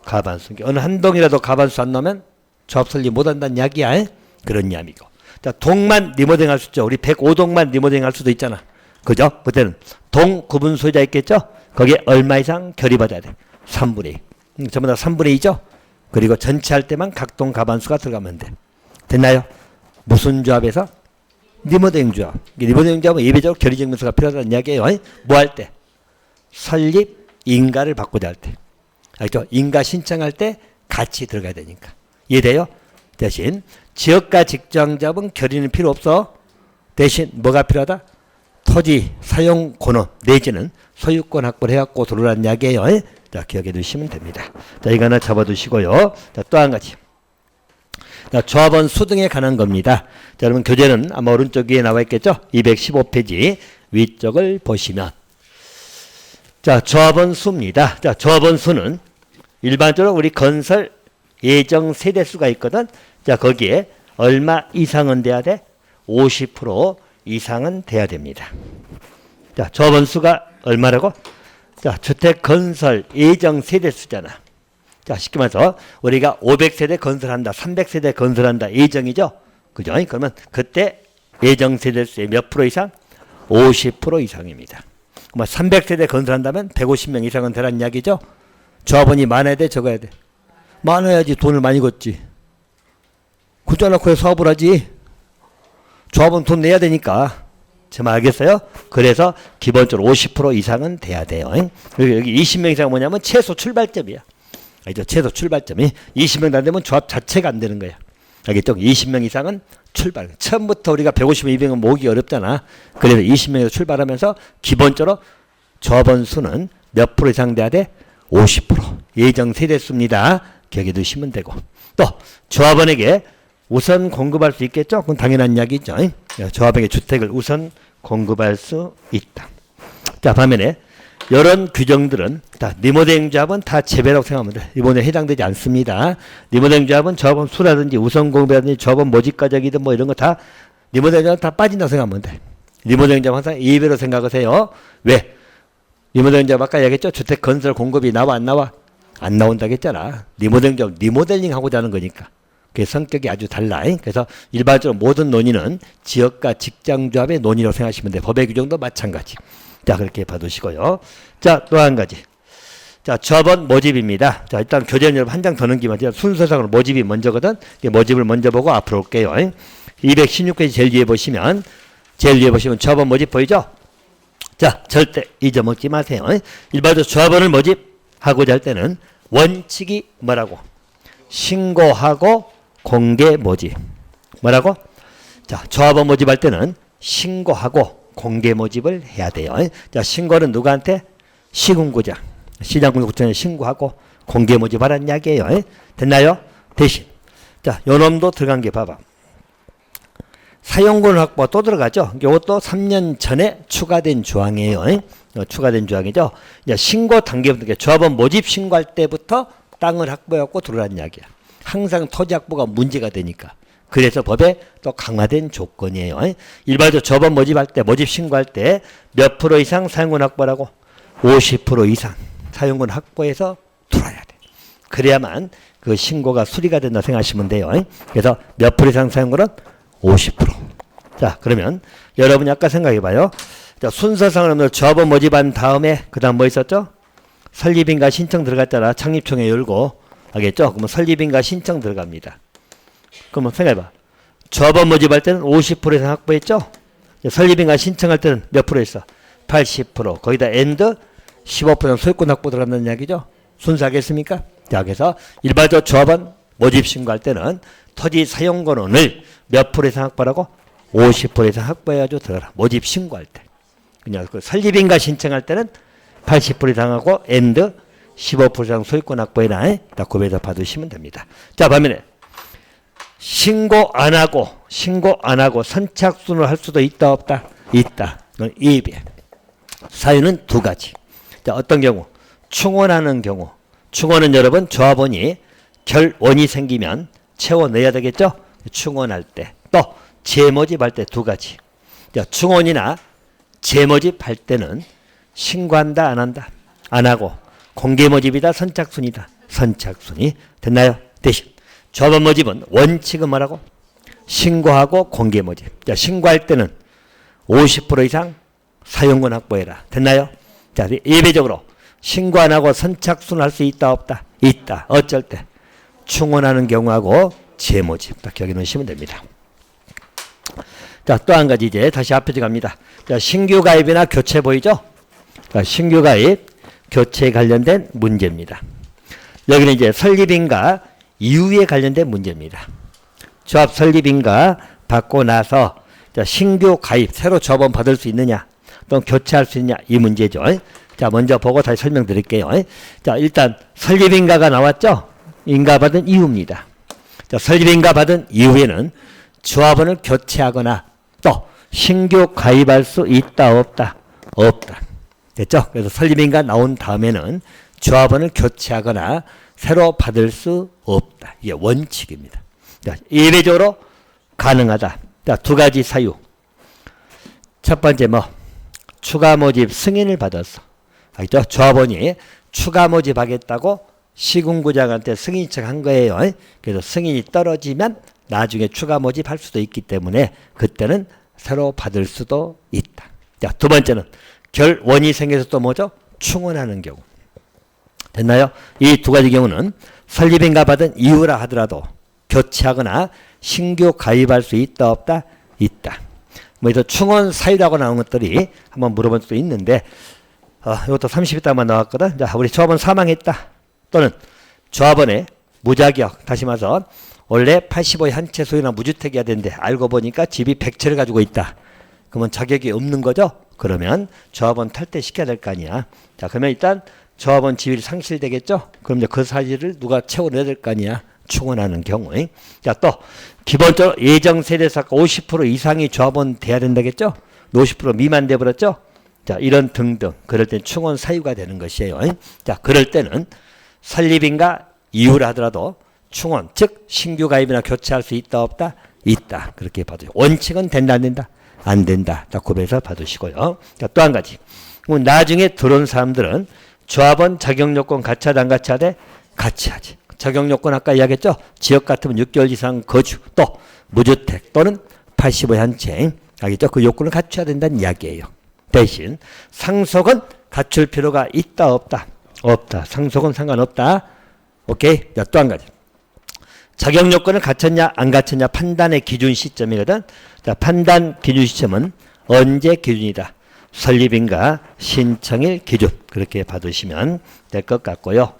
가반수. 어느 한 동이라도 가반수 안 나오면 조합 설립 못한다는 이야기야. 그런 이야기고. 자, 동만 리모델링 할 수 있죠. 우리 105동만 리모델링 할 수도 있잖아. 그죠? 그때는 동 구분 소유자 있겠죠? 거기에 얼마 이상 결의 받아야 돼? 3분의 2. 전부 다 3분의 2죠? 그리고 전체 할 때만 각동 가반수가 들어가면 돼. 됐나요? 무슨 조합에서? 리모델링 조합. 리모델링 조합은 예외적으로 결의 증명서가 필요하다는 이야기예요. 뭐 할 때? 설립 인가를 받고자 할 때. 알죠? 인가 신청할 때 같이 들어가야 되니까. 이해돼요? 대신 지역과 직장자분 결의는 필요 없어. 대신 뭐가 필요하다? 토지 사용 권원 내지는 소유권 확보를 해갖고 들어오라는 이야기예요. 자, 기억해 두시면 됩니다. 자, 이거 하나 잡아두시고요. 자, 또 한 가지. 자, 조합원 수 등에 관한 겁니다. 자, 여러분 교재는 아마 오른쪽 위에 나와 있겠죠? 215페이지 위쪽을 보시면 자, 조합원 수입니다. 자, 조합원 수는 일반적으로 우리 건설 예정 세대수가 있거든. 자, 거기에 얼마 이상은 돼야 돼? 50% 이상은 돼야 됩니다. 자, 조합원수가 얼마라고? 자, 주택 건설 예정 세대수잖아. 자, 쉽게 말해서 우리가 500세대 건설한다, 300세대 건설한다 예정이죠. 그죠? 그러면 그때 예정 세대수의 몇 프로 이상? 50% 이상입니다. 그러면 300세대 건설한다면 150명 이상은 되라는 이야기죠. 조합원이 많아야 돼, 적어야 돼? 많아야지 돈을 많이 걷지. 그저 놓고 사업을 하지. 조합원 돈 내야 되니까. 제 말 알겠어요? 그래서 기본적으로 50% 이상은 돼야 돼요. 여기 20명 이상 뭐냐면 최소 출발점이야. 알죠? 최소 출발점이 20명 안 되면 조합 자체가 안 되는 거야. 알겠죠? 20명 이상은 출발. 처음부터 우리가 150명, 200명 모으기 어렵잖아. 그래서 20명에서 출발하면서 기본적으로 조합원 수는 몇 프로 이상 돼야 돼? 50%. 예정 세대수입니다. 기억해 두시면 되고. 또 조합원에게 우선 공급할 수 있겠죠? 그건 당연한 이야기죠. 조합에게 주택을 우선 공급할 수 있다. 자, 반면에 이런 규정들은 다 리모델링 조합은 다 제외라고 생각하면 돼. 이번에 해당되지 않습니다. 리모델링 조합은 조합원 수라든지 우선 공급이라든지 조합원 모집 가격이든 뭐 이런 거 다 리모델링 조합은 다 빠진다고 생각하면 돼. 리모델링 조합은 항상 예외로 생각하세요. 왜? 리모델링 조합 아까 얘기했죠? 주택 건설 공급이 나와 안 나와? 안 나온다고 했잖아. 리모델링 조합 리모델링 하고자 하는 거니까. 그 성격이 아주 달라. 그래서 일반적으로 모든 논의는 지역과 직장조합의 논의라고 생각하시면 돼. 법의 규정도 마찬가지. 자, 그렇게 봐두시고요. 자, 또 한 가지. 자, 조합원 모집입니다. 자, 일단 교재는 여러분 한 장 더 넘기면 순서상으로 모집이 먼저거든. 모집을 먼저 보고 앞으로 올게요. 216페이지 제일 위에 보시면 조합원 모집 보이죠? 자, 절대 잊어먹지 마세요. 일반적으로 조합원을 모집하고자 할 때는 원칙이 뭐라고? 신고하고 공개 모집. 뭐라고? 자, 조합원 모집할 때는 신고하고 공개 모집을 해야 돼요. 자, 신고는 누구한테? 시군구장. 시장군구청에 신고하고 공개 모집하라는 이야기예요. 됐나요? 대신. 자, 요 놈도 들어간 게 봐봐. 사용권 확보 또 들어가죠. 이것도 3년 전에 추가된 조항이에요. 추가된 조항이죠. 이제 신고 단계부터 조합원 모집 신고할 때부터 땅을 확보해갖고 들어오라는 이야기야. 항상 토지 확보가 문제가 되니까. 그래서 법에 또 강화된 조건이에요. 일반적으로 조합원 모집할 때, 모집 신고할 때 몇 프로 이상 사용권 확보라고? 50% 이상 사용권 확보해서 들어와야 돼. 그래야만 그 신고가 수리가 된다 생각하시면 돼요. 그래서 몇 프로 이상 사용권은? 50%. 자, 그러면 여러분이 아까 생각해봐요. 자, 순서상으로 조합원 모집한 다음에 그 다음 뭐 있었죠? 설립인가 신청 들어갔잖아. 창립총회 열고. 알겠죠? 그러면 설립인가 신청 들어갑니다. 그러면 생각해봐. 조합원 모집할 때는 50% 이상 확보했죠? 설립인가 신청할 때는 몇 프로 했어? 80%. 거기다 엔드 15% 소유권 확보 들어간다는 이야기죠? 순수하겠습니까? 자, 그래서 일반적으로 조합원 모집 신고할 때는 토지 사용권을 몇 프로 이상 확보라고? 50% 이상 확보해가지고 들어가라. 모집 신고할 때. 그냥 그 설립인가 신청할 때는 80% 이상하고 엔드 15% 이상 소유권 확보해라. 딱 구매해서 받으시면 됩니다. 자, 반면에 신고 안 하고 선착순을 할 수도 있다 없다? 있다. 이건 예외. 사유는 두 가지. 자, 어떤 경우? 충원하는 경우. 충원은 여러분 조합원이 결원이 생기면 채워내야 되겠죠? 충원할 때. 또 재모집할 때 두 가지. 자, 충원이나 재모집할 때는 신고한다 안 한다? 안 하고 공개 모집이다 선착순이다? 선착순이 됐나요? 대신 조합원 모집은 원칙은 뭐라고? 신고하고 공개 모집. 자, 신고할 때는 50% 이상 사용권 확보해라. 됐나요? 자, 예외적으로 신고 안 하고 선착순 할 수 있다 없다? 있다. 어쩔 때? 충원하는 경우하고 재모집. 딱 기억해 놓으시면 됩니다. 자, 또 한 가지 이제 다시 앞에 갑니다. 자, 신규 가입이나 교체 보이죠? 자, 신규 가입, 교체에 관련된 문제입니다. 여기는 이제 설립인가 이후에 관련된 문제입니다. 조합 설립인가 받고 나서 자, 신규 가입, 새로 조합원 받을 수 있느냐, 또 교체할 수 있느냐 이 문제죠. 자, 먼저 보고 다시 설명드릴게요. 자, 일단 설립인가가 나왔죠? 인가 받은 이후입니다. 자, 설립인가 받은 이후에는 조합원을 교체하거나 또 신규 가입할 수 있다 없다? 없다. 됐죠? 그래서 설립인가 나온 다음에는 조합원을 교체하거나 새로 받을 수 없다. 이게 원칙입니다. 자, 예외적으로 가능하다. 자, 두 가지 사유. 첫 번째 뭐 추가 모집 승인을 받았어. 알죠? 조합원이 추가 모집하겠다고 시군구장한테 승인 청한 거예요. 그래서 승인이 떨어지면 나중에 추가 모집할 수도 있기 때문에 그때는 새로 받을 수도 있다. 자, 두 번째는 결원이 생겨서 또 뭐죠? 충원하는 경우. 됐나요? 이 두 가지 경우는 설립인가 받은 이유라 하더라도 교체하거나 신규 가입할 수 있다 없다? 있다. 뭐 이거 충원 사유라고 나온 것들이 한번 물어볼 수도 있는데 이것도 30일다만 나왔거든. 자, 우리 조합원 사망했다. 또는 조합원의 무자격, 다시 말해서 원래 85의 한 채 소유나 무주택이어야 되는데 알고 보니까 집이 100채를 가지고 있다. 그러면 자격이 없는 거죠? 그러면 조합원 탈퇴시켜야 될 거 아니야. 자, 그러면 일단 조합원 지위를 상실되겠죠? 그럼 이제 그 사실을 누가 채워내야 될 거 아니야. 충원하는 경우에. 자, 또 기본적으로 예정 세대에서 50% 이상이 조합원 돼야 된다겠죠? 50% 미만 돼버렸죠? 자, 이런 등등. 그럴 땐 충원 사유가 되는 것이에요. 자, 그럴 때는 설립인가 이유라 하더라도 충원, 즉 신규 가입이나 교체할 수 있다 없다? 있다. 그렇게 봐도 원칙은 된다 안 된다? 안 된다. 딱 구별해서 봐두시고요. 자, 또 한 가지. 나중에 들어온 사람들은 조합원 자격요건 같이 하다 안 같이 하되? 같이 하지. 자격요건 아까 이야기했죠? 지역 같으면 6개월 이상 거주, 또 무주택 또는 85의 한 채. 알겠죠? 그 요건을 갖춰야 된다는 이야기예요. 대신 상속은 갖출 필요가 있다 없다? 없다. 상속은 상관없다. 오케이? 자, 또 한 가지. 자격 요건을 갖췄냐 안 갖췄냐 판단의 기준 시점이거든. 자, 판단 기준 시점은 언제 기준이다. 설립인가 신청일 기준. 그렇게 받으시면 될 것 같고요.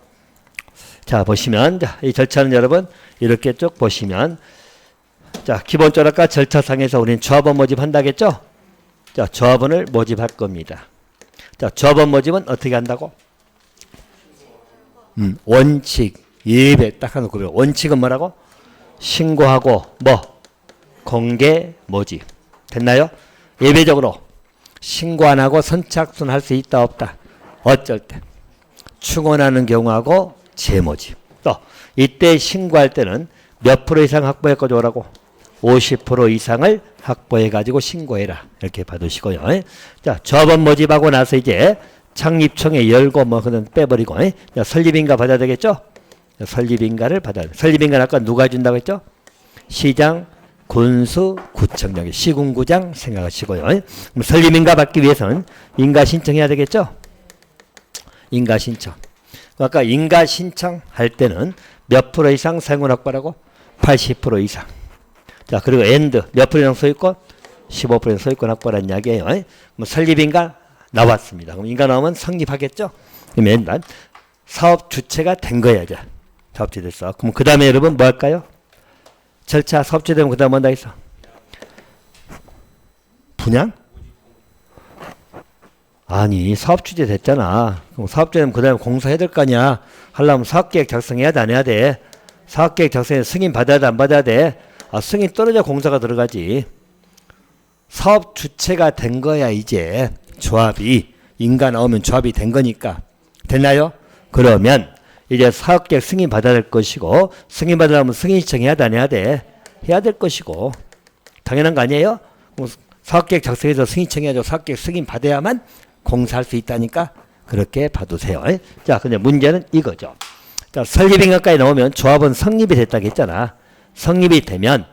자, 보시면 자, 이 절차는 여러분 이렇게 쭉 보시면 자, 기본적으로 아까 절차상에서 우리는 조합원 모집한다겠죠? 자, 조합원을 모집할 겁니다. 자, 조합원 모집은 어떻게 한다고? 원칙, 예배 딱 하는 거고요. 원칙은 뭐라고? 신고하고 뭐? 공개 모집. 됐나요? 예배적으로 신고 안 하고 선착순 할 수 있다 없다? 어쩔 때? 충원하는 경우하고 재모집. 또 이때 신고할 때는 몇 프로 이상 확보해가지고 오라고? 50% 이상을 확보해가지고 신고해라. 이렇게 받으시고요. 자, 조합원 모집하고 나서 이제 창립청에 열고 뭐 그는 빼버리고 설립인가 받아야 되겠죠? 설립인가를 받아야 돼. 설립인가는 아까 누가 준다고 했죠? 시장, 군수, 구청장, 시군구장 생각하시고요. 그럼 설립인가 받기 위해서는 인가 신청해야 되겠죠? 인가 신청. 아까 인가 신청할 때는 몇 프로 이상 사용을 확보라고? 80% 이상. 자, 그리고 엔드 몇 프로 이상 소유권? 15% 이상 소유권 확보라는 이야기예요. 그럼 설립인가 나왔습니다. 그럼 인가 나오면 성립하겠죠? 그러면 일단 사업 주체가 된 거야, 이제. 사업주 됐어. 그럼 그 다음에 여러분 뭐 할까요? 절차 사업주 되면 그 다음 뭐다 있어? 분양? 아니, 사업주제 됐잖아. 그럼 사업주 되면 그 다음에 공사해야 될 거 아니야. 하려면 사업계획 작성해야 돼, 안 해야 돼? 사업계획 작성에 승인 받아야 돼, 안 받아야 돼? 승인 떨어져 공사가 들어가지. 사업 주체가 된 거야, 이제. 조합이. 인가 나오면 조합이 된 거니까. 됐나요? 그러면 이제 사업계획 승인 받아야 될 것이고, 승인 받으려면 승인 신청해야 돼, 안 해야 돼? 해야 될 것이고. 당연한 거 아니에요? 사업계획 작성해서 승인 신청해야죠. 사업계획 승인 받아야만 공사할 수 있다니까. 그렇게 봐두세요. 자, 근데 문제는 이거죠. 자, 설립인가까지 나오면 조합은 성립이 됐다고 했잖아. 성립이 되면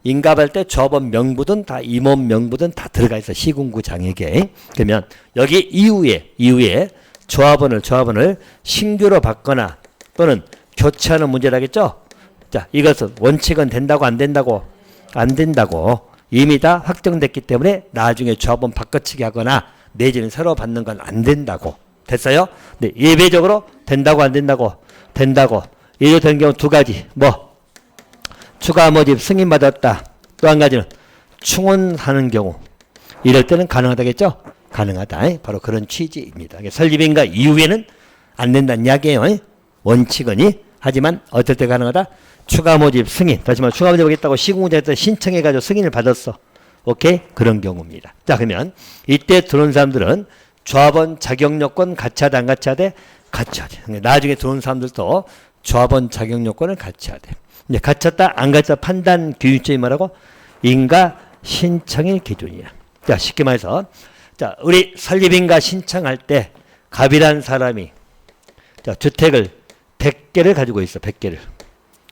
인가할 때 조합원 명부든 다 임원 명부든 다 들어가 있어. 시군구장에게. 그러면 여기 이후에 조합원을 신규로 받거나 또는 교체하는 문제라겠죠. 자, 이것은 원칙은 된다고 안 된다고? 안 된다고. 이미 다 확정됐기 때문에 나중에 조합원 바꿔치기 하거나 내지는 새로 받는 건 안 된다고. 됐어요? 네, 예외적으로 된다고 안 된다고? 된다고. 예외된 경우 두 가지. 뭐? 추가 모집 승인받았다. 또 한 가지는 충원하는 경우. 이럴 때는 가능하다겠죠? 가능하다. 바로 그런 취지입니다. 설립인가 이후에는 안 된다는 이야기예요. 원칙은이. 하지만 어떨 때 가능하다? 추가 모집 승인. 다시 말해 추가 모집 하겠다고 시공자한테 신청해가지고 승인을 받았어. 오케이? 그런 경우입니다. 자, 그러면 이때 들어온 사람들은 조합원 자격요건 같이 하되 안 같이 하되? 같이 하되. 나중에 들어온 사람들도 조합원 자격요건을 같이 하되. 이제 갖췄다 안 갖췄다 판단 기준점이 뭐라고? 인가 신청일 기준이야. 자, 쉽게 말해서 자, 우리 설립인가 신청할 때 갑이란 사람이 자, 주택을 100개를 가지고 있어. 100개를.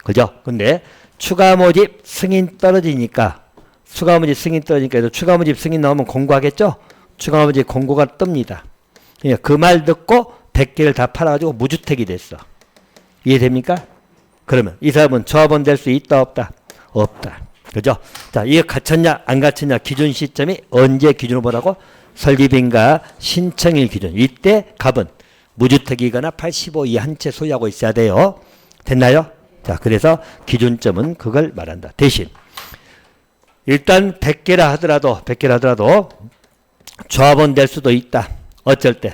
그죠? 근데 추가 모집 승인 떨어지니까 추가 모집 승인 떨어지니까 추가 모집 승인 나오면 공고하겠죠? 추가 모집 공고가 뜹니다. 그 말 듣고 100개를 다 팔아가지고 무주택이 됐어. 이해됩니까? 그러면 이 사람은 조합원 될 수 있다 없다? 없다. 그죠? 자, 이게 갖췄냐 안 갖췄냐 기준 시점이 언제 기준으로 보라고? 설립인가 신청일 기준. 이때 갑은 무주택이거나 85 이하 한 채 소유하고 있어야 돼요. 됐나요? 자, 그래서 기준점은 그걸 말한다. 대신 일단 100개라 하더라도 조합원 될 수도 있다. 어쩔 때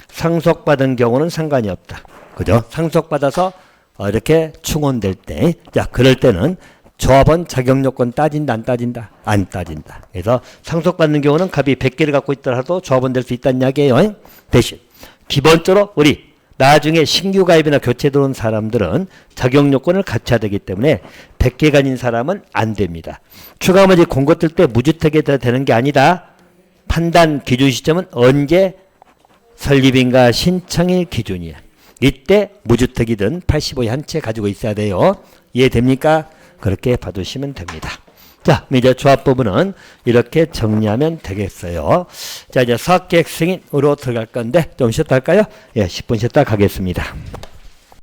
상속받은 경우는 상관이 없다. 그죠? 상속받아서 이렇게 충원될 때, 자, 그럴 때는 조합원 자격 요건 따진다, 안 따진다? 안 따진다. 그래서 상속받는 경우는 갑이 100개를 갖고 있더라도 조합원 될 수 있다는 이야기예요. 대신 기본적으로 우리 나중에 신규 가입이나 교체 들어온 사람들은 자격 요건을 갖춰야 되기 때문에 100개 가진 사람은 안 됩니다. 추가 모집 공고 뜰 때 무주택에 되는 게 아니다. 판단 기준 시점은 언제? 설립인가 신청일 기준이야. 이때 무주택이든 85에 한 채 가지고 있어야 돼요. 이해됩니까? 그렇게 봐두시면 됩니다. 자, 이제 조합 부분은 이렇게 정리하면 되겠어요. 자, 이제 사업계획 승인으로 들어갈 건데 좀 쉬었다 할까요? 예, 10분 쉬었다 가겠습니다.